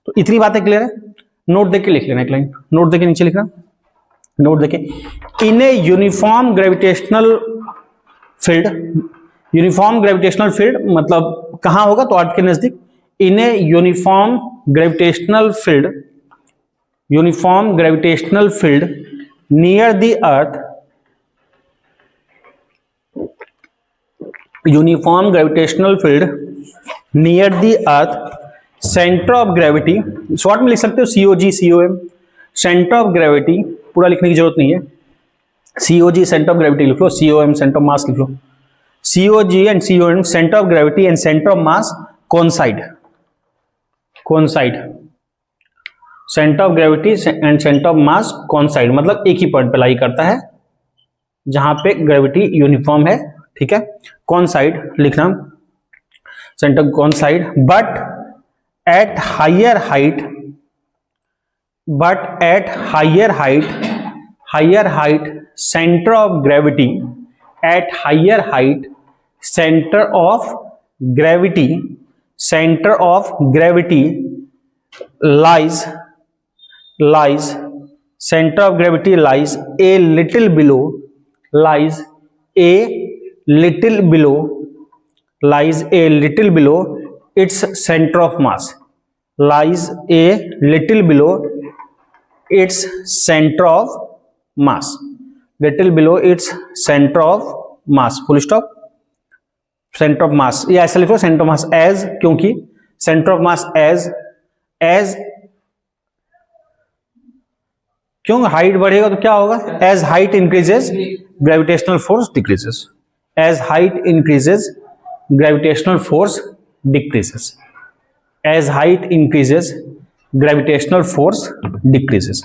तो इतनी बातें क्लियर है? नोट देके लिख लेना एक लाइन, नोट देके नीचे लिखना, नोट देके, in a uniform gravitational field, uniform gravitational field मतलब कहां होगा, तो अर्थ के नजदीक, in a uniform gravitational field, uniform gravitational field near the earth, uniform gravitational field near the earth, centre of gravity, short में लिख सकते हो COG COM, centre of gravity, पूरा लिखने की जरूरत नहीं है, COG सेंटर ऑफ ग्रेविटी लिख लो, COM सेंटर ऑफ मास लिख लो, COG and COM centre of gravity and centre of mass coincide, coincide, centre of gravity and centre of mass coincide, मतलब एक ही पॉइंट पे लाई करता है जहां पे ग्रेविटी यूनिफॉर्म है, ठीक है। कोइंसाइड लिखना, centre coincide, but at higher height, but at higher height center of gravity, at higher height center of gravity lies center of gravity lies a little below, lies a little below its center of mass, lies a little below its center of mass, little below its center of mass, full stop, center of mass, ये ऐसा लिखो center of mass as, क्योंकि center of mass as क्यों height बढ़ेगा तो क्या होगा, as height increases gravitational force decreases, as height increases gravitational force decreases, as height increases gravitational force decreases,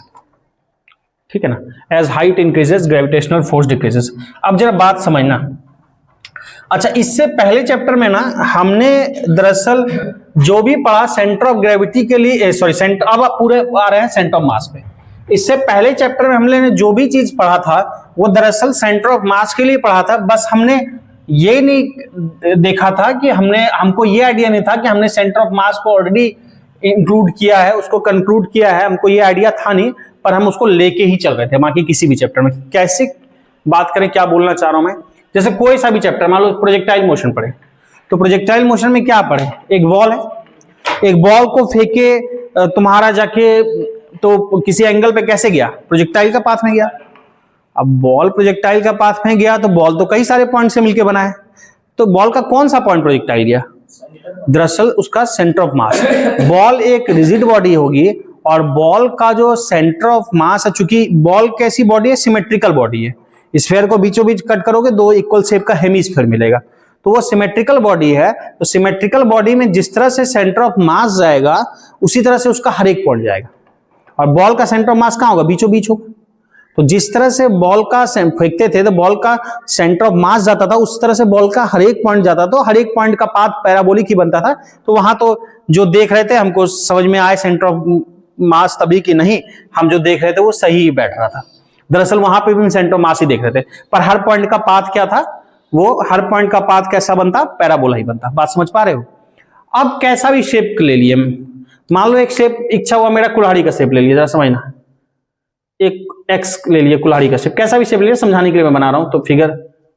ठीक है ना, as height increases gravitational force decreases। अब जरा बात समझना, अच्छा इससे पहले चैप्टर में ना हमने दरअसल जो भी पढ़ा सेंटर ऑफ ग्रेविटी के लिए, सॉरी सेंटर, अब पूरे आ रहे हैं सेंटर ऑफ मास पे, इससे पहले चैप्टर में हमने जो भी चीज पढ़ा था वो दरअसल सेंटर ऑफ मास के लिए पढ़ा था, बस हमने ये नहीं देखा था कि हमको ये आइडिया नहीं था कि हमने सेंटर ऑफ मास को ऑलरेडी इंक्लूड किया है, उसको कंक्लूड किया है, हमको ये आइडिया था नहीं, पर हम उसको लेके ही चल रहे थे बाकी किसी भी चैप्टर में। कैसे बात करें, क्या बोलना चाह रहा हूं मैं, जैसे कोई सा भी चैप्टर, मान लो प्रोजेक्टाइल मोशन पढ़े, तो प्रोजेक्टाइल मोशन में क्या पढ़े, एक बॉल है, एक बॉल को फेंके तुम्हारा जाके तो किसी एंगल पे कैसे गया, प्रोजेक्टाइल का पाथ में गया। अब बॉल प्रोजेक्टाइल का पाथ में गया तो बॉल तो कई सारे पॉइंट से मिलकर बना है, तो बॉल का कौन सा पॉइंट प्रोजेक्टाइल गया, दरअसल उसका सेंटर ऑफ मास। बॉल एक रिजिड बॉडी होगी और बॉल का जो सेंटर ऑफ मास है, चूंकि बॉल कैसी बॉडी है, सिमेट्रिकल बॉडी है, स्फीयर को बीचों बीच कट करोगे दो इक्वल शेप का हेमीस्फीयर मिलेगा, तो वो सिमेट्रिकल बॉडी है। तो सिमेट्रिकल बॉडी में जिस तरह से सेंटर ऑफ मास जाएगा उसी तरह से उसका हर एक पॉइंट जाएगा, और बॉल का सेंटर ऑफ मास कहां होगा, बीचों बीच होगा। तो जिस तरह से बॉल का फेंकते थे तो बॉल का सेंटर ऑफ मास जाता था, उस तरह से बॉल का हर एक पॉइंट जाता था, हर एक पॉइंट का पाथ पैराबोलिक ही बनता था। तो वहां तो जो देख रहे थे हमको समझ में आए सेंटर ऑफ मास तभी कि नहीं, हम जो देख रहे थे वो सही ही बैठ रहा था, दरअसल वहां पे भी हम सेंटर ऑफ मास ही देख रहे थे, पर हर पॉइंट का पाथ क्या था, वो हर पॉइंट का पाथ कैसा बनता, पैराबोला ही बनता। बात समझ पा रहे हो? अब कैसा भी शेप ले लिए, मान लो एक शेप इच्छा हुआ मेरा कुल्हाड़ी का शेप ले लिया, जरा समझना, एक एक्स ले लिया कुल्हाड़ी का शेप, कैसा भी शेप ले लिया, समझाने के लिए मैं बना रहा हूं, तो फिगर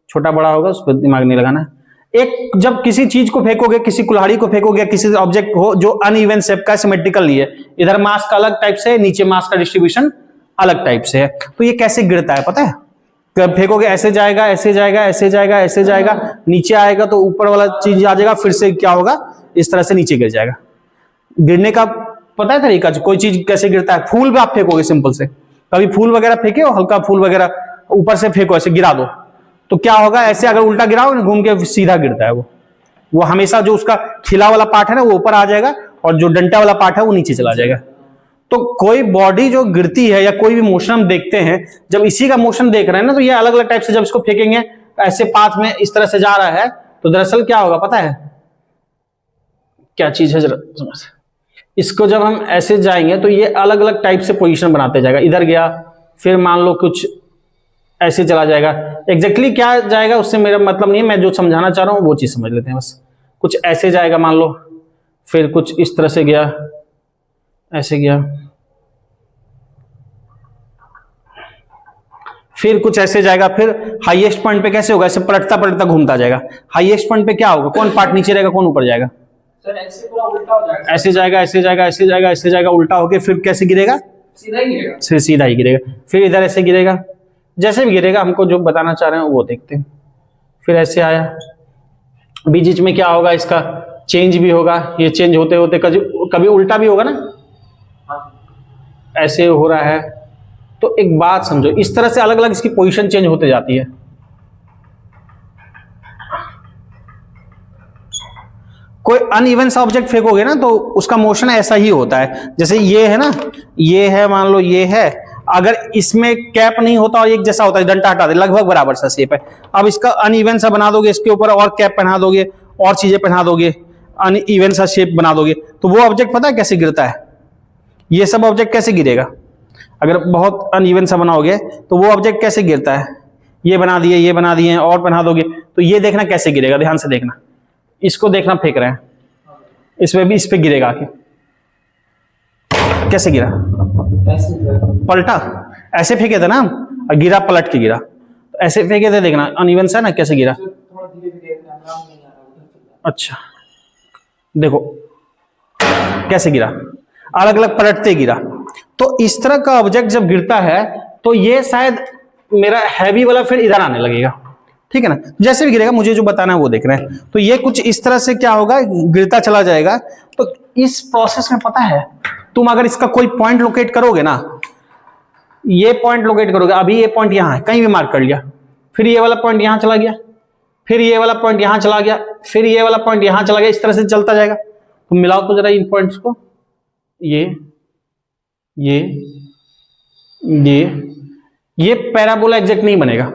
छोटा बड़ा होगा उस पर दिमाग नहीं लगाना। एक जब किसी चीज को फेंकोगे, किसी कुल्हाड़ी को फेंकोगे, किसी ऑब्जेक्ट हो जो अनइवन शेप का, सिमेट्रिकल नहीं है, इधर मास का अलग टाइप से है, नीचे मास का डिस्ट्रीब्यूशन अलग टाइप से है, तो ये कैसे गिरता है पता है? जब फेंकोगे ऐसे जाएगा, ऐसे जाएगा, ऐसे जाएगा, ऐसे जाएगा, नीचे आएगा तो ऊपर वाला चीज आ जाएगा, फिर से क्या होगा, इस तरह से नीचे गिर जाएगा। गिरने का पता है तरीका, कोई चीज कैसे गिरता है? फूल भी आप फेंकोगे सिंपल से, कभी फूल वगैरह फेंके हो, हल्का फूल वगैरह ऊपर से फेंको, ऐसे गिरा दो तो क्या होगा, ऐसे अगर उल्टा गिराओगे घूम के सीधा गिरता है वो हमेशा जो उसका खिला वाला पार्ट है ना वो ऊपर आ जाएगा और जो डंटा वाला पार्ट है वो नीचे चला जाएगा। तो कोई बॉडी जो गिरती है या कोई भी मोशन हम देखते हैं, जब इसी का मोशन देख रहे हैं ना, तो ये अलग अलग टाइप से जब इसको फेंकेंगे ऐसे पाथ में इस तरह से जा रहा है, तो दरअसल क्या होगा पता है क्या चीज है, जरा समझ। इसको जब हम ऐसे जाएंगे तो ये अलग अलग टाइप से पोजीशन बनाते जाएगा, इधर गया, फिर मान लो कुछ ऐसे चला जाएगा। एग्जैक्टली क्या जाएगा उससे मेरा मतलब नहीं है, मैं जो समझाना चाह रहा हूं वो चीज समझ लेते हैं बस। कुछ ऐसे जाएगा मान लो, फिर कुछ इस तरह से गया, ऐसे गया, फिर कुछ ऐसे जाएगा, फिर हाईएस्ट पॉइंट पे कैसे होगा, ऐसे पलटता पलटता घूमता जाएगा। हाईएस्ट पॉइंट पे क्या होगा, कौन पार्ट नीचे रहेगा, कौन ऊपर जाएगा? सर ऐसे पूरा उल्टा हो जाएगा, ऐसे जाएगा, ऐसे जाएगा, ऐसे जाएगा, ऐसे जाएगा, उल्टा होके फिर कैसे गिरेगा, सीधा ही गिरेगा, फिर सीधा ही गिरेगा, फिर इधर ऐसे गिरेगा, जैसे भी गिरेगा हमको जो बताना चाह रहे हैं वो देखते हैं। फिर ऐसे आया, बीच बीच में क्या होगा, इसका चेंज भी होगा, ये चेंज होते होते कभी उल्टा भी होगा ना, ऐसे हो रहा है। तो एक बात समझो, इस तरह से अलग अलग इसकी पोजीशन चेंज होते जाती है। कोई अनइवन सा ऑब्जेक्ट फेंकोगे ना तो उसका मोशन ऐसा ही होता है, जैसे ये है ना, ये है मान लो, ये है, अगर इसमें कैप नहीं होता और एक जैसा होता है, डंडा हटा दे, लगभग बराबर सा शेप है। अब इसका अनइवन सा बना दोगे, इसके ऊपर और कैप पहना दोगे और चीजें पहना दोगे, अनइवन सा शेप बना दोगे, तो वो ऑब्जेक्ट पता है कैसे गिरता है? ये सब ऑब्जेक्ट कैसे गिरेगा? अगर बहुत अनइवन सा बनाओगे तो वो ऑब्जेक्ट कैसे गिरता है? ये बना दिए, ये बना दिए और बना दोगे तो ये देखना कैसे गिरेगा, ध्यान से देखना, इसको देखना, फेंक रहे हैं, इसमें भी इस पे गिरेगा आके, कैसे गिरा, पलटा, ऐसे फेंके थे ना हम, और गिरा, पलट के गिरा, ऐसे फेंके थे, देखना अनइवन सा ना कैसे गिरा। अच्छा देखो कैसे गिरा, अलग अलग पलटते गिरा। तो इस तरह का ऑब्जेक्ट जब गिरता है तो ये शायद मेरा हैवी वाला फिर इधर आने लगेगा, ठीक है ना, जैसे भी गिरेगा, मुझे जो बताना है वो देख रहे हैं। तो ये कुछ इस तरह से क्या होगा, गिरता चला जाएगा। तो इस प्रोसेस में पता है, तुम अगर इसका कोई पॉइंट लोकेट करोगे ना, ये पॉइंट लोकेट करोगे, अभी ये पॉइंट यहां है, कहीं भी मार्क कर लिया, फिर ये वाला पॉइंट यहां चला गया, फिर ये वाला पॉइंट यहां चला गया, फिर ये वाला पॉइंट यहां चला गया, इस तरह से चलता जाएगा। तुम मिलाओ तो जरा इन पॉइंट्स को, ये पैराबोला एग्जैक्ट नहीं बनेगा,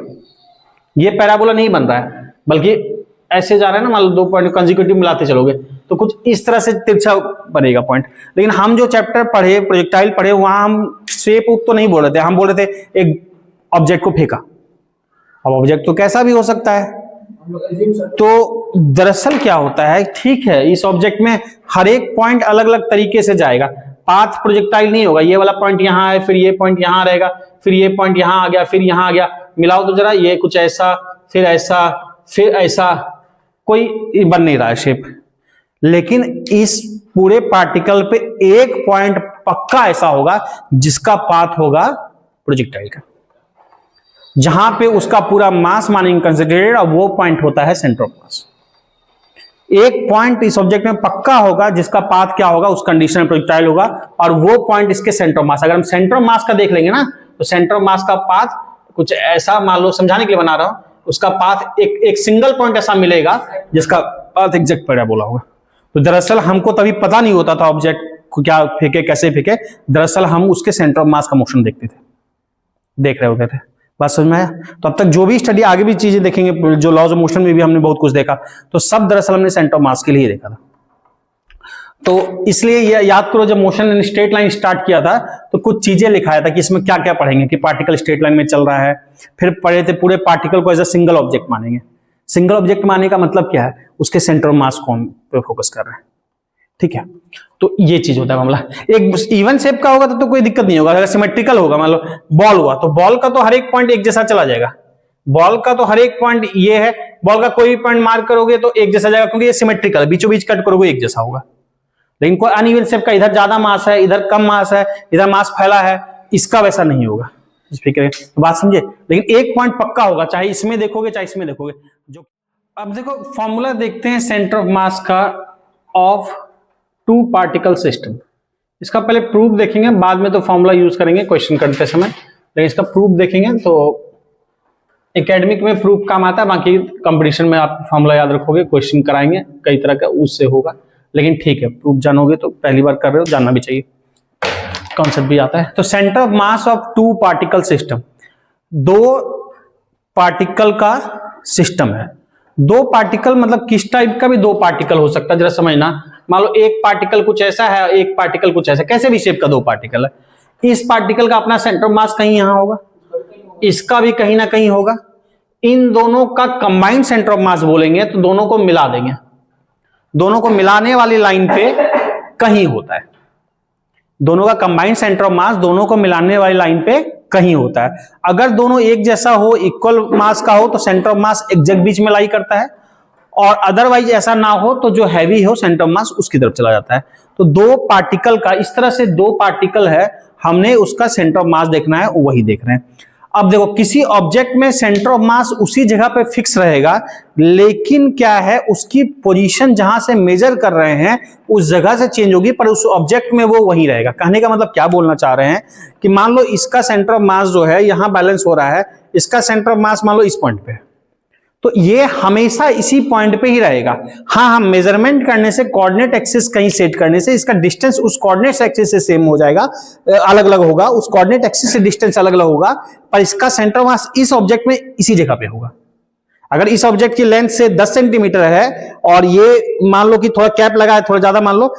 ये पैराबोला नहीं बन रहा है, बल्कि ऐसे जा रहे हैं ना, मान लो 2 पॉइंट कंसेक्यूटिव मिलाते चलोगे तो कुछ इस तरह से तिरछा बनेगा पॉइंट। लेकिन हम जो चैप्टर पढ़े, प्रोजेक्टाइल पढ़े, वहां हम शेप उप तो नहीं बोल रहे थे, हम बोल रहे थे एक ऑब्जेक्ट को फेंका। अब ऑब्जेक्ट तो कैसा भी हो सकता है, तो दरअसल क्या होता है, ठीक है, इस ऑब्जेक्ट में हर एक पॉइंट अलग अलग तरीके से जाएगा, पाथ प्रोजेक्टाइल नहीं होगा। ये वाला पॉइंट यहां है, फिर ये पॉइंट यहां रहेगा, फिर ये पॉइंट यहां आ गया, फिर यहां आ गया, मिलाओ तो जरा, ये कुछ ऐसा, फिर ऐसा, फिर ऐसा, कोई बन नहीं रहा है शेप। लेकिन इस पूरे पार्टिकल पे एक पॉइंट पक्का ऐसा होगा जिसका पाथ होगा प्रोजेक्टाइल का, जहां पे उसका पूरा मास मानेंगे कंसिडरेटेड, और वो पॉइंट होता है सेंटर ऑफ मास। एक पॉइंट इस ऑब्जेक्ट में पक्का होगा जिसका पाथ क्या होगा, उस कंडीशन में प्रोजेक्टाइल होगा, और वो पॉइंट इसके सेंटर ऑफ मास। अगर हम सेंटर ऑफ मास का देख लेंगे ना, तो सेंटर ऑफ मास का पाथ कुछ ऐसा, मान लो समझाने के लिए बना रहा हूं, उसका पाथ एक सिंगल पॉइंट ऐसा मिलेगा जिसका पाथ एग्जैक्ट पैराबोला होगा। तो दरअसल हमको तभी पता नहीं होता था ऑब्जेक्ट को क्या फेंके, कैसे फेंके, दरअसल हम उसके सेंटर ऑफ मास का मोशन देखते थे, देख रहे होते थे। बात समझ में आया? तो अब तक जो भी स्टडी, आगे भी चीजें देखेंगे, जो लॉज ऑफ मोशन में भी हमने बहुत कुछ देखा, तो सब दरअसल हमने सेंटर ऑफ मास के लिए देखा था। तो इसलिए याद करो, जब motion in straight line start किया था तो कुछ चीजें लिखाया था कि इसमें क्या क्या पढ़ेंगे, कि पार्टिकल स्ट्रेट लाइन में चल रहा है, फिर पढ़े थे पूरे पार्टिकल को एज अ सिंगल ऑब्जेक्ट मानेंगे। सिंगल ऑब्जेक्ट मानने का मतलब क्या है, उसके सेंटर ऑफ मास को पे फोकस कर रहे हैं, ठीक है। तो ये चीज होता है मामला। एक इवन शेप का होगा तो कोई दिक्कत नहीं होगा, अगर सिमेट्रिकल होगा, मान लो बॉल हुआ तो बॉल का तो हर एक पॉइंट एक जैसा चला जाएगा, बॉल का तो हर एक पॉइंट ये है, बॉल का कोई भी पॉइंट मार्क करोगे तो एक जैसा जाएगा, क्योंकि ये सिमेट्रिकल है, बीचों बीच कट करोगे एक जैसा होगा। लेकिन कोई अनइवन शेप का इधर ज्यादा मास है, इधर कम मास है, इधर मास फैला है, इसका वैसा नहीं होगा। तो बात समझे। लेकिन एक पॉइंट पक्का होगा, चाहे इसमें देखोगे चाहे इसमें देखोगे। जो अब देखो फॉर्मूला देखते हैं सेंटर ऑफ मास का ऑफ टू पार्टिकल सिस्टम। इसका पहले प्रूफ देखेंगे, बाद में तो फॉर्मूला यूज करेंगे क्वेश्चन करते समय, लेकिन इसका प्रूफ देखेंगे तो एकेडमिक में प्रूफ काम आता है, बाकी कंपटीशन में आप फॉर्मूला याद रखोगे, क्वेश्चन कराएंगे कई तरह का, उससे होगा। लेकिन ठीक है, प्रूफ जानोगे तो पहली बार कर रहे हो, जानना भी चाहिए, कॉन्सेप्ट भी आता है। तो centre of mass of two particle system, दो पार्टिकल का सिस्टम है। दो पार्टिकल मतलब किस टाइप का भी दो पार्टिकल हो सकता है, जरा समझना। मान लो एक पार्टिकल कुछ ऐसा है, एक पार्टिकल कुछ ऐसा, कैसे भी शेप का दो पार्टिकल है। इस पार्टिकल का अपना सेंटर ऑफ मास कहीं यहां होगा, इसका भी कहीं ना कहीं होगा। इन दोनों का कंबाइंड सेंटर ऑफ मास बोलेंगे तो दोनों को मिला देंगे, दोनों को मिलाने वाली लाइन पे कहीं होता है। दोनों का कंबाइंड सेंटर ऑफ मास दोनों को मिलाने वाली लाइन पे कहीं होता है। अगर दोनों एक जैसा हो, इक्वल मास का हो, तो सेंटर ऑफ मास एग्जैक्ट बीच में लाई करता है, और अदरवाइज ऐसा ना हो तो जो हैवी हो सेंटर ऑफ मास उसकी तरफ चला जाता है। तो दो पार्टिकल का, इस तरह से दो पार्टिकल है, हमने उसका सेंटर ऑफ मास देखना है, वही देख रहे हैं। अब देखो किसी ऑब्जेक्ट में सेंटर ऑफ मास उसी जगह पे फिक्स रहेगा, लेकिन क्या है उसकी पोजीशन जहां से मेजर कर रहे हैं उस जगह से चेंज होगी, पर उस ऑब्जेक्ट में वो वही रहेगा। कहने का मतलब क्या बोलना चाह रहे हैं कि मान लो इसका सेंटर ऑफ मास जो है यहां बैलेंस हो रहा है, इसका सेंटर ऑफ मास मान लो इस पॉइंट पे, तो ये हमेशा इसी पॉइंट पे ही रहेगा। हाँ, हम मेजरमेंट करने से, कोऑर्डिनेट एक्सिस कहीं सेट करने से इसका डिस्टेंस उस कोऑर्डिनेट एक्सिस से सेम हो जाएगा, अलग अलग होगा, उस कोऑर्डिनेट एक्सिस से डिस्टेंस अलग अलग होगा, पर इसका सेंटर मास इस ऑब्जेक्ट में इसी जगह पे होगा। अगर इस ऑब्जेक्ट की लेंथ से 10 सेंटीमीटर है और ये मान लो कि थोड़ा कैप लगा है, थोड़ा ज्यादा मान लो,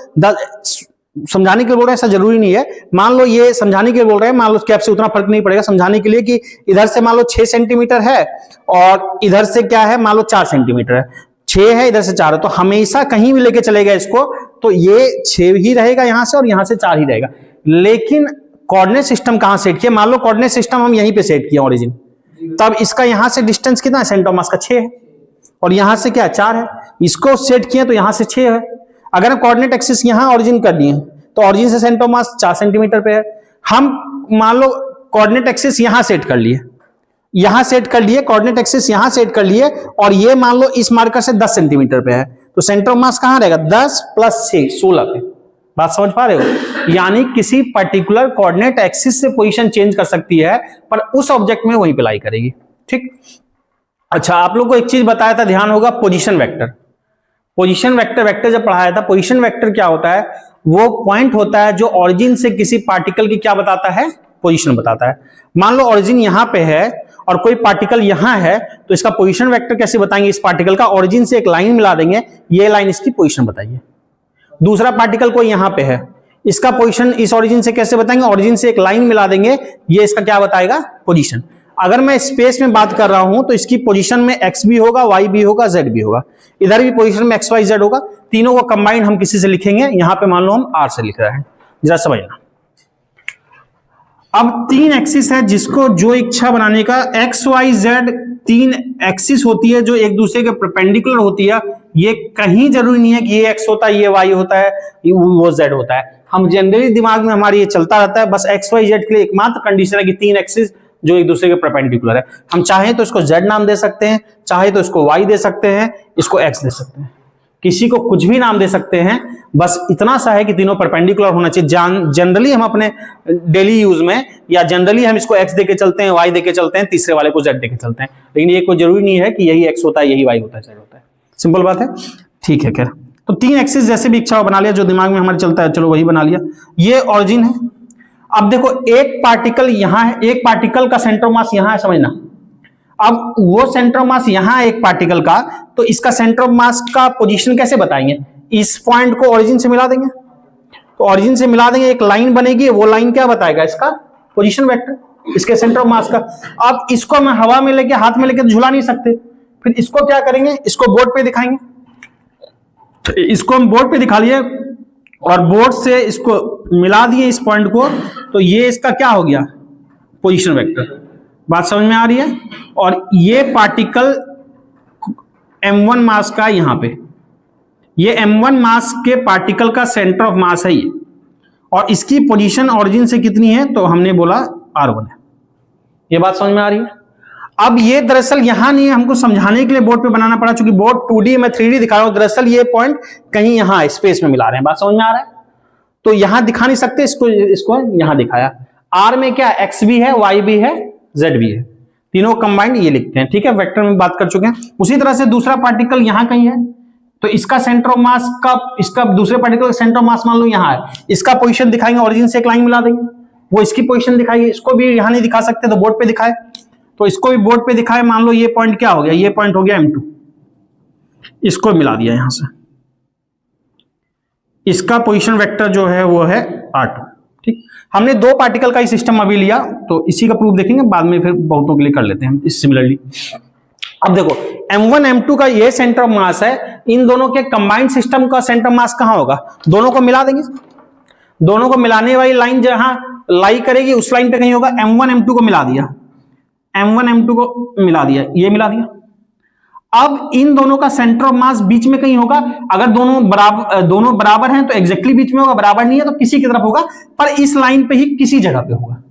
समझाने के लिए बोल रहे हैं, ऐसा जरूरी नहीं है। मान लो ये समझाने के लिए बोल रहे हैं, मान लो कैप से उतना फर्क नहीं पड़ेगा, समझाने के लिए कि इधर से मान लो 6 सेंटीमीटर है और इधर से क्या है मान लो 4 सेंटीमीटर है, 6 है इधर से 4 है, तो हमेशा कहीं भी लेके चलेगा इसको तो ये 6 ही रहेगा यहां से और यहां से 4 ही रहेगा। लेकिन कोऑर्डिनेट सिस्टम कहां सेट किया, मान लो कोऑर्डिनेट सिस्टम हम यहीं पे सेट किया ओरिजिन, तब इसका यहां से डिस्टेंस कितना है, सेंटर ऑफ मास का 6 है, और यहां से क्या 4 है, इसको सेट किया तो यहां से 6 है। अगर हम कोऑर्डिनेट एक्सिस यहां ओरिजिन कर दिए तो ओरिजिन से सेंटर ऑफ मास 4 सेंटीमीटर पे है। हम मान लो कोऑर्डिनेट एक्सिस यहां सेट कर लिए, यहां सेट कर लिए, कोऑर्डिनेट एक्सिस यहां सेट कर लिए, और ये मान लो इस मार्कर से 10 सेंटीमीटर पे है, तो सेंटर ऑफ मास कहां रहेगा, 10 + 6 16 पे। बात समझ पा रहे हो। यानी किसी पर्टिकुलर कोऑर्डिनेट एक्सिस से पोजीशन चेंज कर सकती है, पर उस ऑब्जेक्ट में वहीं पे लाई करेगी। ठीक। अच्छा, आप लोग को एक चीज बताया था, ध्यान होगा, पोजीशन वेक्टर। पोजीशन वेक्टर जब पढ़ाया था, पोजीशन वेक्टर क्या होता है, वो पॉइंट होता है जो ऑरिजिन से किसी पार्टिकल की क्या बताता है, पोजीशन बताता है। मान लो ऑरिजिन यहां पे है और कोई पार्टिकल यहां है, तो इसका पोजीशन वेक्टर कैसे बताएंगे, इस पार्टिकल का ऑरिजिन से एक लाइन मिला देंगे, ये लाइन इसकी पोजीशन बताइए। दूसरा पार्टिकल कोई यहां पे है, इसका पोजीशन इस ऑरिजिन से कैसे बताएंगे, ऑरिजिन से एक लाइन मिला देंगे, ये इसका क्या बताएगा, पोजीशन। अगर मैं स्पेस में बात कर रहा हूं तो इसकी पोजीशन में x भी होगा, y भी होगा, z भी होगा, इधर भी पोजीशन में x y z होगा। तीनों को कंबाइंड हम किसी से लिखेंगे, यहां पे मान लो हम r से लिख रहे हैं, जरा समझना। अब 3 एक्सिस है जिसको जो इच्छा बनाने का, x y z 3 एक्सिस होती है जो एक दूसरे के परपेंडिकुलर होती है। ये कहीं जरूरी नहीं है कि ये x होता है, ये y होता है, वो z होता है। हम जनरली दिमाग में हमारी ये चलता रहता है, बस x y z के लिए एकमात्र कंडीशन है कि 3 एक्सिस जो एक दूसरे के परपेंडिकुलर है। हम चाहें तो इसको z नाम दे सकते हैं, चाहे तो इसको y दे सकते हैं, इसको x दे सकते हैं, किसी को कुछ भी नाम दे सकते हैं, बस इतना सा है कि तीनों परपेंडिकुलर होना चाहिए। जनरली हम अपने डेली यूज में या जनरली हम इसको x देके चलते हैं, y देके चलते हैं, तीसरे वाले को z देके चलते हैं, लेकिन ये कोई जरूरी नहीं है कि यही x होता है, यही y होता है, z होता है। सिंपल बात है। ठीक है, खैर, तो 3 एक्सिस जैसे भी इच्छा बना लिया, जो दिमाग में हमारे चलता है, चलो वही बना लिया। ये ऑरिजिन है। अब देखो एक पार्टिकल यहां है, एक पार्टिकल का सेंटर ऑफ मास यहां है, समझना। अब वो सेंटर ऑफ मास यहां है एक पार्टिकल का, तो इसका सेंटर ऑफ मास का पोजीशन कैसे बताएंगे, इस पॉइंट को ऑरिजिन से मिला देंगे, तो ऑरिजिन से मिला देंगे, एक लाइन बनेगी, वो लाइन क्या बताएगा, इसका पोजीशन वेक्टर, इसके सेंटर ऑफ मास का। अब इसको हम हवा में लेके, हाथ में लेके तो झुला नहीं सकते, फिर इसको क्या करेंगे, इसको बोर्ड पे दिखाएंगे। तो इसको हम बोर्ड पे दिखा लिए और बोर्ड से इसको मिला दिए इस पॉइंट को, तो ये इसका क्या हो गया, पोजीशन वेक्टर। बात समझ में आ रही है। और ये पार्टिकल m1 मास का, यहां पे ये m1 मास के पार्टिकल का सेंटर ऑफ मास है ये, और इसकी पोजीशन ऑरिजिन से कितनी है, तो हमने बोला r1 है। ये बात समझ में आ रही है। अब ये दरअसल यहां नहीं है, हमको समझाने के लिए बोर्ड पे बनाना पड़ा, चूंकि बोर्ड 2D मैं 3D दिखा रहा हूं, दरअसल ये पॉइंट कहीं यहां स्पेस में मिला रहे हैं। बात समझ में आ रहा है। तो यहां दिखा नहीं सकते, इसको यहां दिखाया। r में क्या x भी है, y भी है, z भी है, तीनों कंबाइंड ये लिखते हैं। ठीक है, वेक्टर में बात कर चुके हैं। उसी तरह से दूसरा पार्टिकल यहां कहीं है, तो इसका सेंटर ऑफ मास का, इसका दूसरे पार्टिकल का सेंटर ऑफ मास मान लो यहां है, इसका पोजीशन दिखाएंगे, ऑरिजिन से एक लाइन मिला देंगे, वो इसकी पोजीशन दिखाएंगे। इसको भी यहां नहीं दिखा सकते तो बोर्ड पे दिखाए, तो इसको भी बोर्ड पे दिखाए। मान लो ये पॉइंट क्या हो गया, ये पॉइंट हो गया m2, इसको मिला दिया यहां से, इसका पोजीशन वेक्टर जो है वो है r2। ठीक, हमने दो पार्टिकल का ही सिस्टम अभी लिया, तो इसी का प्रूफ देखेंगे बाद में, फिर बहुतों के लिए कर लेते हैं इस सिमिलरली। अब देखो m1 m2 का ये सेंटर ऑफ मास है, इन दोनों के कंबाइंड सिस्टम का सेंटर ऑफ मास कहां होगा, दोनों को मिला देंगे। दोनों को मिलाने वाली लाइन जहां लाई करेगी उस लाइन पे कहीं होगा। m1 m2 को मिला दिया, m1 m2 को मिला दिया, ये मिला दिया। अब इन दोनों का सेंटर ऑफ मास बीच में कहीं होगा। अगर दोनों बराबर हैं तो एग्जैक्टली बीच में होगा, बराबर नहीं है तो किसी की तरफ होगा, पर इस लाइन पे ही किसी जगह पे होगा,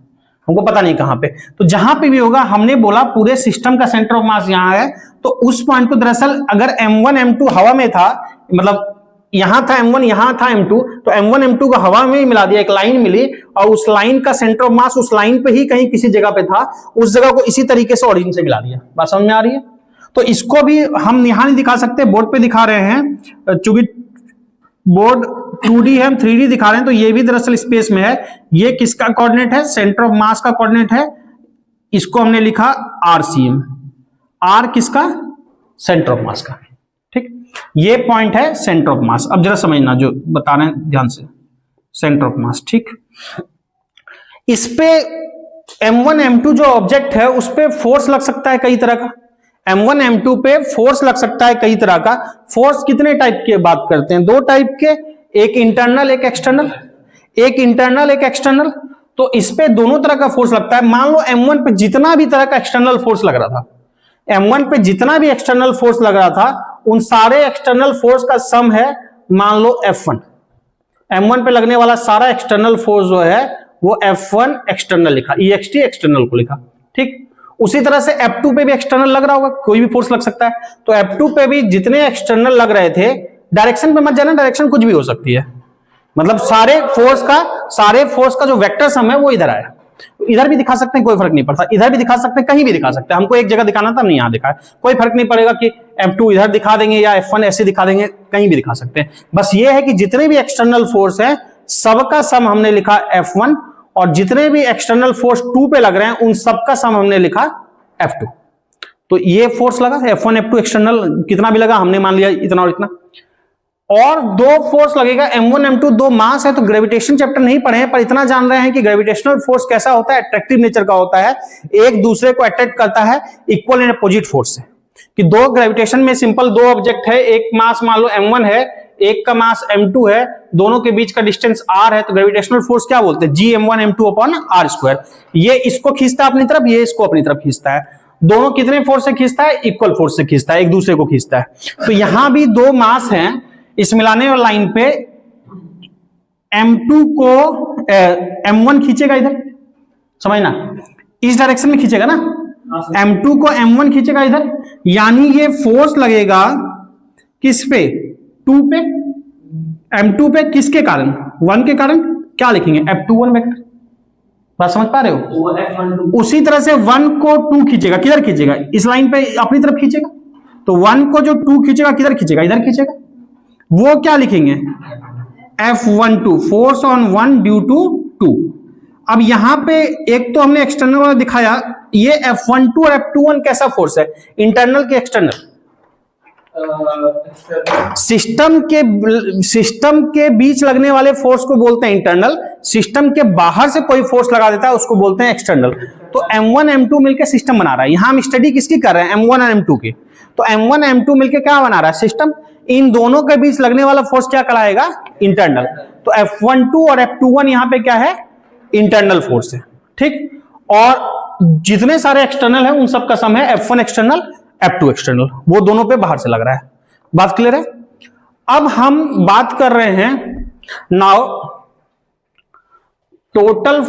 हमको पता नहीं कहां पे। तो जहां पे भी होगा, हमने बोला पूरे सिस्टम का सेंटर ऑफ मास यहां है, तो उस पॉइंट को दरअसल अगर m1 m2 हवा में था, मतलब यहां था m1 यहां था m2, तो m1 m2 को हवा में ही मिला दिया, एक लाइन मिली, और उस लाइन का सेंटर ऑफ मास उस लाइन पे ही कहीं किसी जगह पे था, उस जगह को इसी तरीके से ऑरिजिन से मिला दिया। बात समझ में आ रही है। तो इसको भी हम यहां नहीं दिखा सकते, बोर्ड पे दिखा रहे हैं, चूंकि बोर्ड 2D है, हम 3D दिखा रहे हैं, तो ये भी दरअसल स्पेस में है। ये किसका कोऑर्डिनेट है, सेंटर ऑफ मास का कोऑर्डिनेट है, इसको हमने लिखा RCM। R किसका, सेंटर ऑफ मास का। ठीक, ये पॉइंट है सेंटर ऑफ मास। अब जरा समझना जो बता रहे हैं ध्यान से, सेंटर ऑफ मास। ठीक, इस पे m1 m2 जो ऑब्जेक्ट है उस पे फोर्स लग सकता है कई तरह का। m1 m2 पे फोर्स लग सकता है कई तरह का। फोर्स कितने टाइप की बात करते हैं, दो टाइप के, एक इंटरनल एक एक्सटर्नल, एक इंटरनल एक एक्सटर्नल। तो इस पे दोनों तरह का फोर्स लगता है। मान लो m1 पे जितना भी तरह का एक्सटर्नल फोर्स लग रहा था, m1 पे जितना भी एक्सटर्नल फोर्स लग रहा था, उन सारे एक्सटर्नल फोर्स का सम है मान लो F1। m1 पे लगने वाला सारा एक्सटर्नल फोर्स जो है वो F1 एक्सटर्नल लिखा, EXT एक्सटर्नल को लिखा। ठीक, उसी तरह से F2 पे भी एक्सटर्नल लग रहा होगा, कोई भी फोर्स लग सकता है। तो F2 पे भी जितने एक्सटर्नल लग रहे थे, डायरेक्शन पे मत जाना, डायरेक्शन कुछ भी हो सकती है, मतलब सारे फोर्स का जो वेक्टर सम है वो इधर आया। इधर भी दिखा सकते हैं, कोई फर्क नहीं पड़ता, इधर भी दिखा सकते हैं, कहीं भी दिखा सकते हैं। हमको एक जगह दिखाना था, हमने यहां दिखाया, कोई फर्क नहीं पड़ेगा कि F2 इधर दिखा देंगे या F1 ऐसे दिखा देंगे, कहीं भी दिखा सकते हैं। बस ये है कि जितने भी एक्सटर्नल फोर्स है सबका सम हमने लिखा F1, और जितने भी एक्सटर्नल फोर्स 2 पे लग रहे हैं उन सबका सम हमने लिखा F2। तो ये फोर्स लगा F1 F2 एक्सटर्नल, कितना भी लगा हमने मान लिया इतना और इतना। और दो फोर्स लगेगा M1 M2, दो मास है, तो ग्रेविटेशन चैप्टर नहीं पढ़े हैं, पर इतना जान रहे हैं कि ग्रेविटेशनल फोर्स कैसा होता है, अट्रैक्टिव नेचर का होता है, एक दूसरे को अट्रैक्ट करता है इक्वल एंड अपोजिट फोर्स से। कि दो ग्रेविटेशन में सिंपल दो ऑब्जेक्ट है, एक मास मान लो M1 है, एक का मास M2 है, दोनों के बीच का डिस्टेंस R है, तो ग्रेविटेशनल फोर्स क्या बोलते हैं, Gm1 M2 अपॉन R²। ये इसको खींचता है अपनी तरफ, ये इसको अपनी तरफ खींचता है। दोनों कितने फोर्स से खींचता है, इक्वल फोर्स से खींचता है, एक दूसरे को खींचता है। तो यहां भी दो मास हैं, इस मिलाने वाली लाइन पे M2 को M1 खींचेगा इधर, समझना, इस डायरेक्शन में खींचेगा ना, M2 को M1 खींचेगा इधर, यानी ये फोर्स लगेगा किस पे, 2 पे, M2 पे, किसके कारण, 1 के कारण। क्या लिखेंगे, F21 वेक्टर। बात समझ पा रहे हो। उसी तरह से 1 को 2 खींचेगा, किधर खींचेगा, इस लाइन पे अपनी तरफ खींचेगा। तो 1 को जो 2 खींचेगा किधर खींचेगा, इधर खींचेगा, वो क्या लिखेंगे, F12, force on 1 due to 2। अब यहां पे एक तो हमने एक्सटर्नल वाला दिखाया, ये F12 और F21 कैसा फोर्स है, इंटरनल के एक्सटर्नल। सिस्टम के बीच लगने वाले फोर्स को बोलते हैं इंटरनल, सिस्टम के बाहर से कोई फोर्स लगा देता है उसको बोलते हैं एक्सटर्नल। तो M1 M2 मिलकर सिस्टम बना रहा है, यहां हम स्टडी किसकी कर रहे हैं, M1 और M2 की। तो M1 M2 मिलकर क्या बना रहा है, सिस्टम। इन दोनों के बीच लगने वाला फोर्स क्या कराएगा, इंटरनल। तो F12 और F21 यहां पे क्या है, इंटरनल फोर्स है। ठीक, और जितने सारे एक्सटर्नल हैं उन सब का सम है F1 एक्सटर्नल F2 एक्सटर्नल, वो दोनों पे बाहर से लग रहा है। बात क्लियर है? अब हम बात कर रहे हैं नाउ टोटल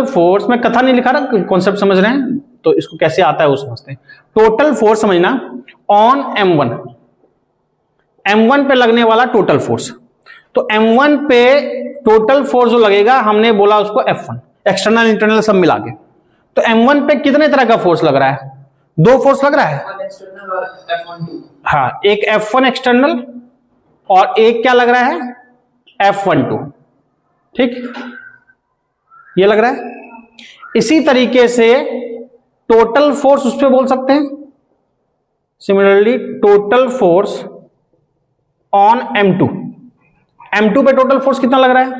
फोर्स में कथा नहीं लिखा रहा, कॉन्सेप्ट समझ रहे हैं तो इसको कैसे आता है वो समझते हैं। टोटल फोर्स समझना ऑन M1 पे लगने वाला टोटल फोर्स। तो M1 पे टोटल फोर्स जो लगेगा हमने बोला उसको F1, एक्सटर्नल इंटरनल सब मिला के। तो M1 पे कितने तरह का फोर्स लग रहा है? दो फोर्स लग रहा है, हाँ, एक F1 एक्सटर्नल और एक क्या लग रहा है F12, ठीक, ये लग रहा है। इसी तरीके से टोटल फोर्स उस पर बोल सकते हैं। Similarly total force on M2 पे टोटल फोर्स कितना लग रहा है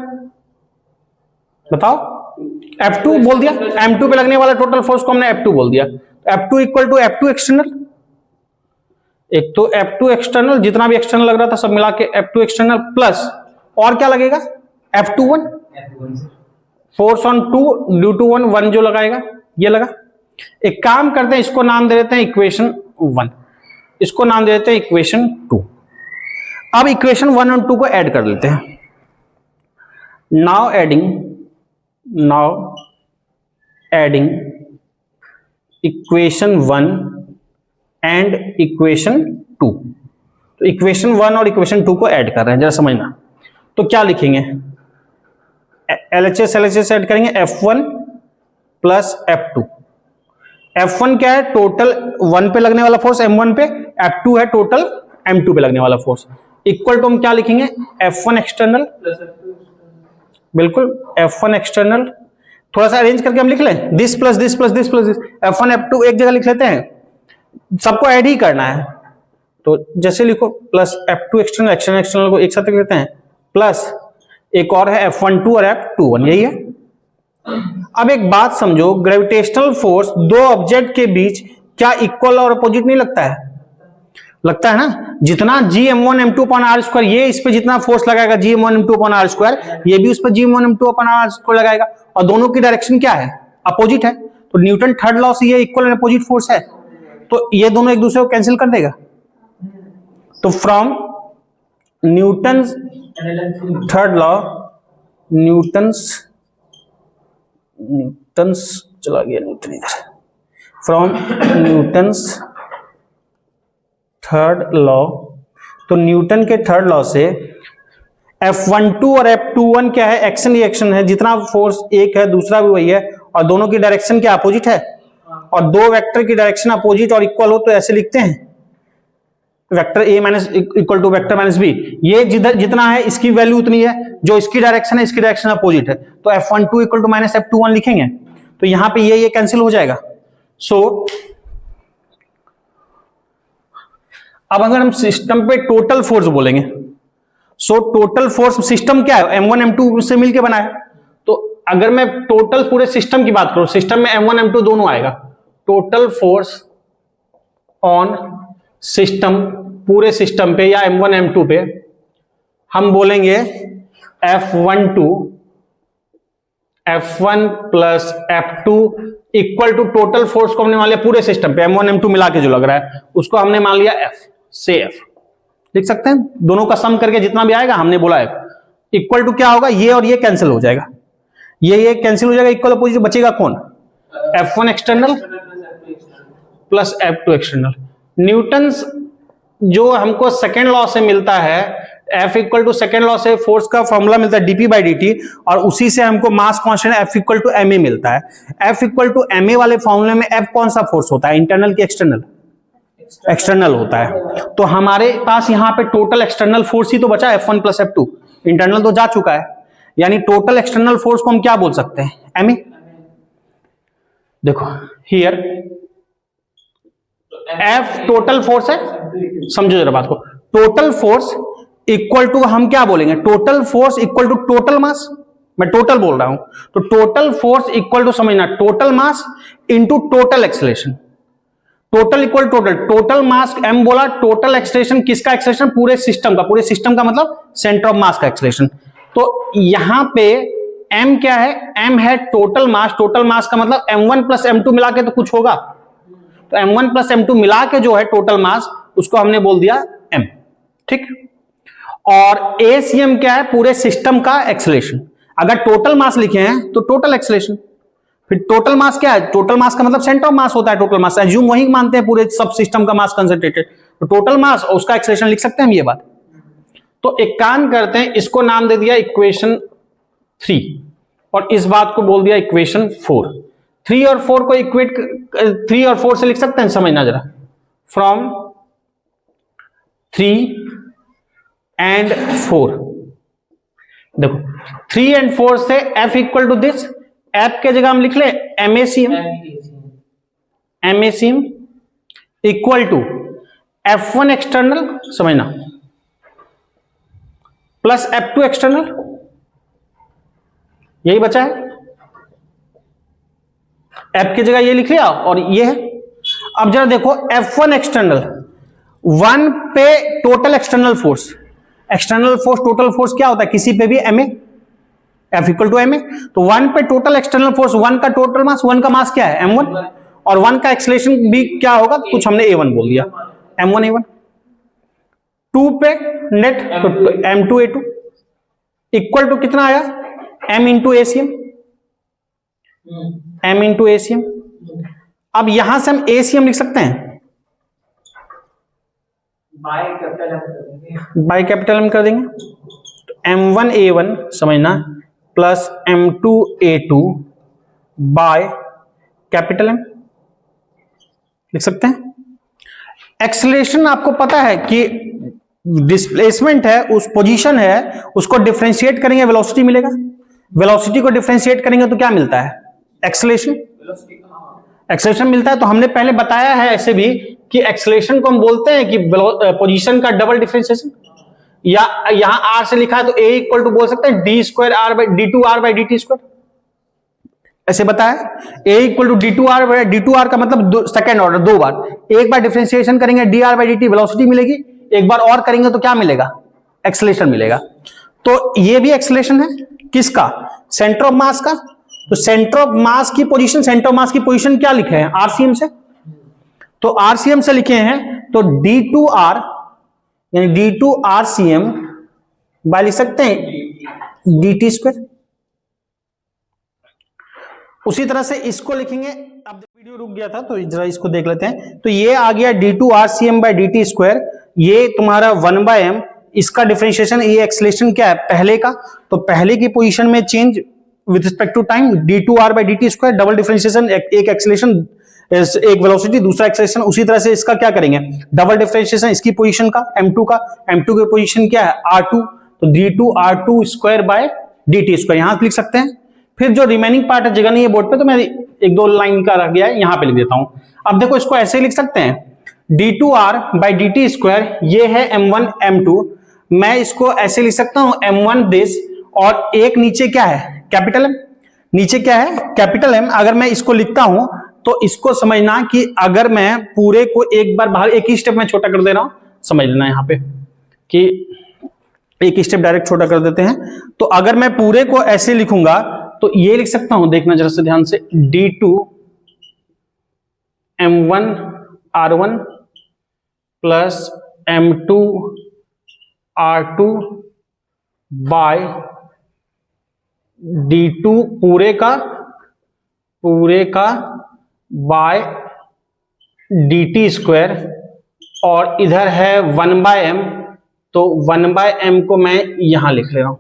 बताओ? F2 बोल दिया, M2 पे लगने वाला टोटल फोर्स को हमने F2 बोल दिया। F2 equal to F2 external, एक तो F2 एक्सटर्नल जितना भी एक्सटर्नल लग रहा था सब मिला के F2 एक्सटर्नल प्लस और क्या लगेगा F21, force on 2 due to 1 जो लगाएगा ये लगा। एक काम करते हैं, इसको नाम दे देते हैं इक्वेशन 1, इसको नाम दे देते हैं इक्वेशन 2। अब इक्वेशन 1 और 2 को ऐड कर लेते हैं। Now adding equation 1 and equation 2। तो इक्वेशन 1 और इक्वेशन 2 को ऐड कर रहे हैं, जरा समझना। तो क्या लिखेंगे? LHS ऐड करेंगे, F1 प्लस F2। F1 क्या है? टोटल 1 पे लगने वाला फोर्स M1 पे, F2 है टोटल M2 पे लगने वाला फोर्स। इक्वल टू हम क्या लिखेंगे? F1 एक्सटर्नल, बिल्कुल F1 एक्सटर्नल, थोड़ा सा अरेंज करके हम लिख लें, this plus this plus this plus this, F1 F2 एक जगह लिख लेते हैं, सबको ऐड ही करना है। तो जैसे लिखो प्लस F2 एक्सटर्नल को एक साथ लिख लेते हैं, प्लस एक और है F12 और F21, यही है। अब एक बात समझो, ग्रेविटेशनल फोर्स दो ऑब्जेक्ट के बीच क्या इक्वल और अपोजिट नहीं लगता है? लगता है ना। जितना Gm1 m2 upon r square, ये इस पे जितना फोर्स लगाएगा Gm1 m2 upon r square, ये भी उस पर Gm1 m2 upon r square लगाएगा, और दोनों की डायरेक्शन क्या है? अपोजिट है। तो न्यूटन थर्ड लॉ से ये इक्वल एंड अपोजिट फोर्स है, तो ये दोनों एक दूसरे को कैंसिल कर देगा। तो from Newton third law, Newton's चला गया न्यूटन इधर, फ्रॉम न्यूटन्स थर्ड लॉ, तो न्यूटन के थर्ड लॉ से F12 और F21 क्या है? एक्शन रिएक्शन है, जितना फोर्स एक है दूसरा भी वही है, और दोनों की डायरेक्शन क्या अपोजिट है, और दो वेक्टर की डायरेक्शन अपोजिट और इक्वल हो तो ऐसे लिखते हैं, vector A minus equal to vector minus B. ये जितना है इसकी वैल्यू उतनी है, जो इसकी डायरेक्शन है इसकी डायरेक्शन अपोजिट है, तो F12 equal to minus F21 लिखेंगे, तो यहां पे ये कैंसिल हो जाएगा। सो अब अगर हम सिस्टम पे टोटल फोर्स बोलेंगे, सो टोटल फोर्स सिस्टम क्या है? M1 M2 से मिलके बना है। तो अगर मैं टोटल पूरे सिस्टम की बात करूं, सिस्टम में M1 M2 दोनों आएगा, टोटल फोर्स ऑन सिस्टम, पूरे सिस्टम पे या M1 M2 पे हम बोलेंगे F1 plus F2 equal to total force को हमने मान लिया पूरे सिस्टम पे M1 M2 मिला के जो लग रहा है उसको हमने मान लिया F से F लिख सकते हैं। दोनों का सम करके जितना भी आएगा हमने बोला F इक्वल टू क्या होगा, ये और ये कैंसिल हो जाएगा, ये कैंसिल हो जाएगा, इक्वल अपोजिट बचेगा कौन? F1 external plus F2 external. Newton's जो हमको सेकेंड लॉ से मिलता है, F equal to second law से फोर्स का फॉर्मूला मिलता है dp बाई dt, और उसी से हमको mass constant F equal to ma मिलता है। F इक्वल टू ma वाले फॉर्मूले में F कौन सा फोर्स होता है? इंटरनल की एक्सटर्नल? एक्सटर्नल होता है। तो हमारे पास यहाँ पे टोटल एक्सटर्नल फोर्स ही तो बचा F1 प्लस F2, इंटरनल तो जा चुका है, यानी टोटल एक्सटर्नल फोर्स को हम क्या बोल सकते हैं? ma। देखो हियर F टोटल फोर्स है, समझो जरा बात को, टोटल फोर्स इक्वल टू हम क्या बोलेंगे? Total force equal to total mass, मैं टोटल बोल रहा हूं, तो टोटल फोर्स इक्वल टू समझना total mass into total acceleration. Total equal total mass m बोला, टोटल एक्सेलरेशन किसका? एक्सेलरेशन पूरे सिस्टम का, पूरे सिस्टम का मतलब सेंटर ऑफ मास का एक्सेलरेशन। तो यहां पे m क्या है, m है टोटल मास। टोटल मास का मतलब m1 प्लस m2 मिला के तो कुछ होगा, तो m1 प्लस m2 मिला के जो है टोटल मास, उसको हमने बोल दिया m। ठीक। और ACM क्या है, पूरे सिस्टम का एक्सेलरेशन। अगर टोटल मास लिखे हैं तो टोटल एक्सेलरेशन। फिर टोटल मास क्या है, टोटल मास का मतलब सेंटर ऑफ मास होता है। टोटल मास एज्यूम वही मानते हैं पूरे सब सिस्टम का मास कंसंट्रेटेड, तो टोटल मास और उसका एक्सेलरेशन लिख सकते हैं हम ये बात। तो एक काम करते हैं, इसको नाम दे दिया इक्वेशन 3 और इस बात को बोल दिया इक्वेशन 4। 3 और 4 को इक्वेट 3 और 4 से लिख सकते हैं, समझना जरा। फ्रॉम 3 एंड 4, देखो 3 एंड 4 से F equal to this, F के जगह हम लिख ले MACM, MACM equal to F1 external, समझना, प्लस F2 एक्सटर्नल, यही बचा है। F की जगह ये लिख लिया और ये है। अब जरा देखो F1 एक्सटर्नल, 1 पे total external force, external force total force क्या होता है किसी पे भी, MA, F equal to MA। तो 1 पे टोटल एक्सटर्नल फोर्स, 1 का टोटल मास, 1 का मास क्या है M1, और 1 का एक्सेलरेशन भी क्या होगा, कुछ हमने A1 बोल दिया, M1 A1। 2 पे नेट तो M2 A2 इक्वल टू कितना आया, M into ACM, M into ACM। अब यहां से हम ACM लिख सकते हैं, बाय कैपिटल M कर देंगे, तो M1 A1 समझना plus M2 A2 by capital M लिख सकते हैं। एक्सेलरेशन आपको पता है कि डिस्प्लेसमेंट है, उस पोजीशन है, उसको डिफरेंशिएट करेंगे वेलोसिटी मिलेगा, वेलोसिटी को डिफरेंशिएट करेंगे तो क्या मिलता है, एक्सेलरेशन, एक्सेलरेशन मिलता है। तो हमने पहले बताया है ऐसे भी कि एक्सेलरेशन को हम बोलते हैं कि पोजीशन का डबल डिफरेंशिएशन, या यहां आर से लिखा है तो A इक्वल टू बोल सकते हैं d2r/dt2, ऐसे बताया। A इक्वल टू d2r का मतलब सेकेंड ऑर्डर, दो बार, एक बार डिफरेंशिएशन करेंगे dr/dt वेलोसिटी मिलेगी, एक बार और करेंगे तो क्या मिलेगा, एक्सेलरेशन मिलेगा। तो ये भी एक्सेलरेशन है किसका, सेंटर ऑफ मास का। तो सेंटर ऑफ मास की पोजीशन, सेंटर ऑफ मास की पोजीशन क्या लिखे हैं, RCM से, तो RCM से लिखे हैं तो d2r यानी d2RCM बाय लिख सकते हैं dt²। उसी तरह से इसको लिखेंगे, अब वीडियो रुक गया था तो जरा इसको देख लेते हैं। तो ये आ गया d2RCM बाय dt², ये तुम्हारा 1/m, इसका डिफरेंशिएशन, ये एक्सेलरेशन क्या है पहले का, तो पहले की पोजीशन में change with respect to time, d2r by dt², double differentiation, एक एक्सेलरेशन, एक वेलोसिटी, दूसरा एक्सेलरेशन। उसी तरह से इसका क्या करेंगे, डबल डिफरेंशिएशन इसकी पोजीशन का, M2 का, M2 की पोजीशन क्या है R2, तो d2R2² बाय dt², यहां लिख सकते हैं। फिर जो रिमेनिंग पार्ट है, जगह नहीं है बोर्ड पे तो मैं एक दो लाइन का रह गया है, यहां पे लिख देता हूं। अब देखो इसको ऐसे लिख सकते हैं, d2r बाय dt², ये है M1 M2, मैं इसको ऐसे लिख सकता हूं M1 दिस, और एक नीचे क्या है कैपिटल M, नीचे क्या है कैपिटल M। अगर मैं इसको लिखता हूं तो इसको समझना कि अगर मैं पूरे को एक बार बाहर, एक ही स्टेप में छोटा कर दे रहा हूं, समझ लेना यहां पे कि एक स्टेप डायरेक्ट छोटा कर देते हैं। तो अगर मैं पूरे को ऐसे लिखूंगा तो ये लिख सकता हूं, देखना जरा से ध्यान से, d2 M1 R1 plus M2 R2 bye d2 पूरे का बाय dt², और इधर है 1/m, तो 1/m को मैं यहां लिख ले रहा हूं,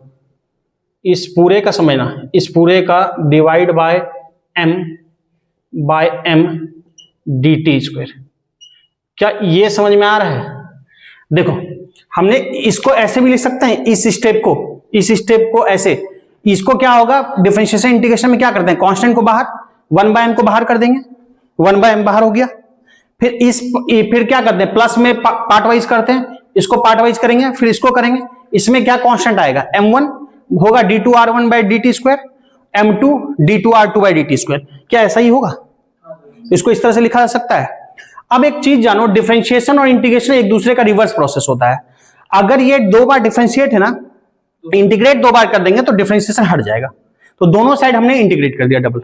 इस पूरे का समझना, इस पूरे का डिवाइड बाय m dt²। क्या ये समझ में आ रहा है? देखो हमने इसको ऐसे भी लिख सकते हैं, इस स्टेप को ऐसे, इसको क्या होगा, डिफरेंशिएशन इंटीग्रेशन में क्या करते हैं, कांस्टेंट को बाहर, 1/m को बाहर कर देंगे, 1/m बाहर हो गया। फिर क्या करते हैं, प्लस में पार्ट वाइज करते हैं, इसको पार्ट वाइज करेंगे, फिर इसको करेंगे, इसमें क्या कांस्टेंट आएगा, M1 होगा d2r1 bye dt², M2 d2r2 bye dt²। क्या ऐसा ही होगा? इसको इस तरह से लिखा जा सकता है। अब एक चीज जानो, डिफरेंशिएशन और इंटीग्रेशन एक दूसरे का रिवर्स प्रोसेस होता है। अगर ये दो बार डिफरेंशिएट है ना, इंटीग्रेट दो बार कर देंगे तो डिफरेंशिएशन हट जाएगा। तो दोनों साइड हमने इंटीग्रेट कर दिया डबल।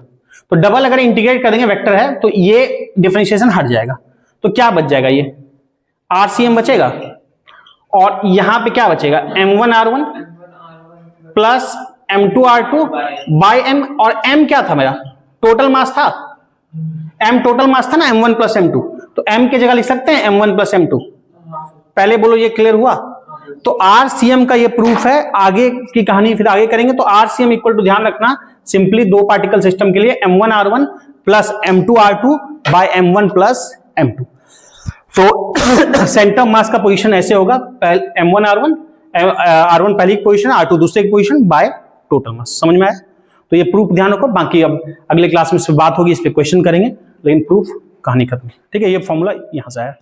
तो डबल अगर इंटीग्रेट करेंगे वेक्टर है तो ये डिफरेंशिएशन हट जाएगा, तो क्या बच जाएगा, ये आरसीएम बचेगा और यहां पे क्या बचेगा, m1r1 plus m2r2 by m, और m क्या था मेरा, टोटल मास था, m टोटल मास था ना, m1 प्लस m2, तो m की जगह लिख सकते हैं m1 प्लस m2। पहले बोलो ये क्लियर हुआ। तो आरसीएम का ये प्रूफ है, आगे की कहानी फिर आगे करेंगे। तो आरसीएम इक्वल टू, ध्यान रखना, सिंपली दो पार्टिकल सिस्टम के लिए m1r1 plus m2r2 bye m1 plus m2। तो सेंटर मास का पोजीशन ऐसे होगा, m1r1 r1 पहली पोजीशन, r2 दूसरी पोजीशन बाय टोटल मास। समझ में आया? तो ये प्रूफ ध्यान रखो, बाकी अब अगले क्लास में बात होगी, इस पे क्वेश्चन करेंगे, लेकिन प्रूफ कहानी खत्म। ठीक है, ये फॉर्मूला यहां से आया।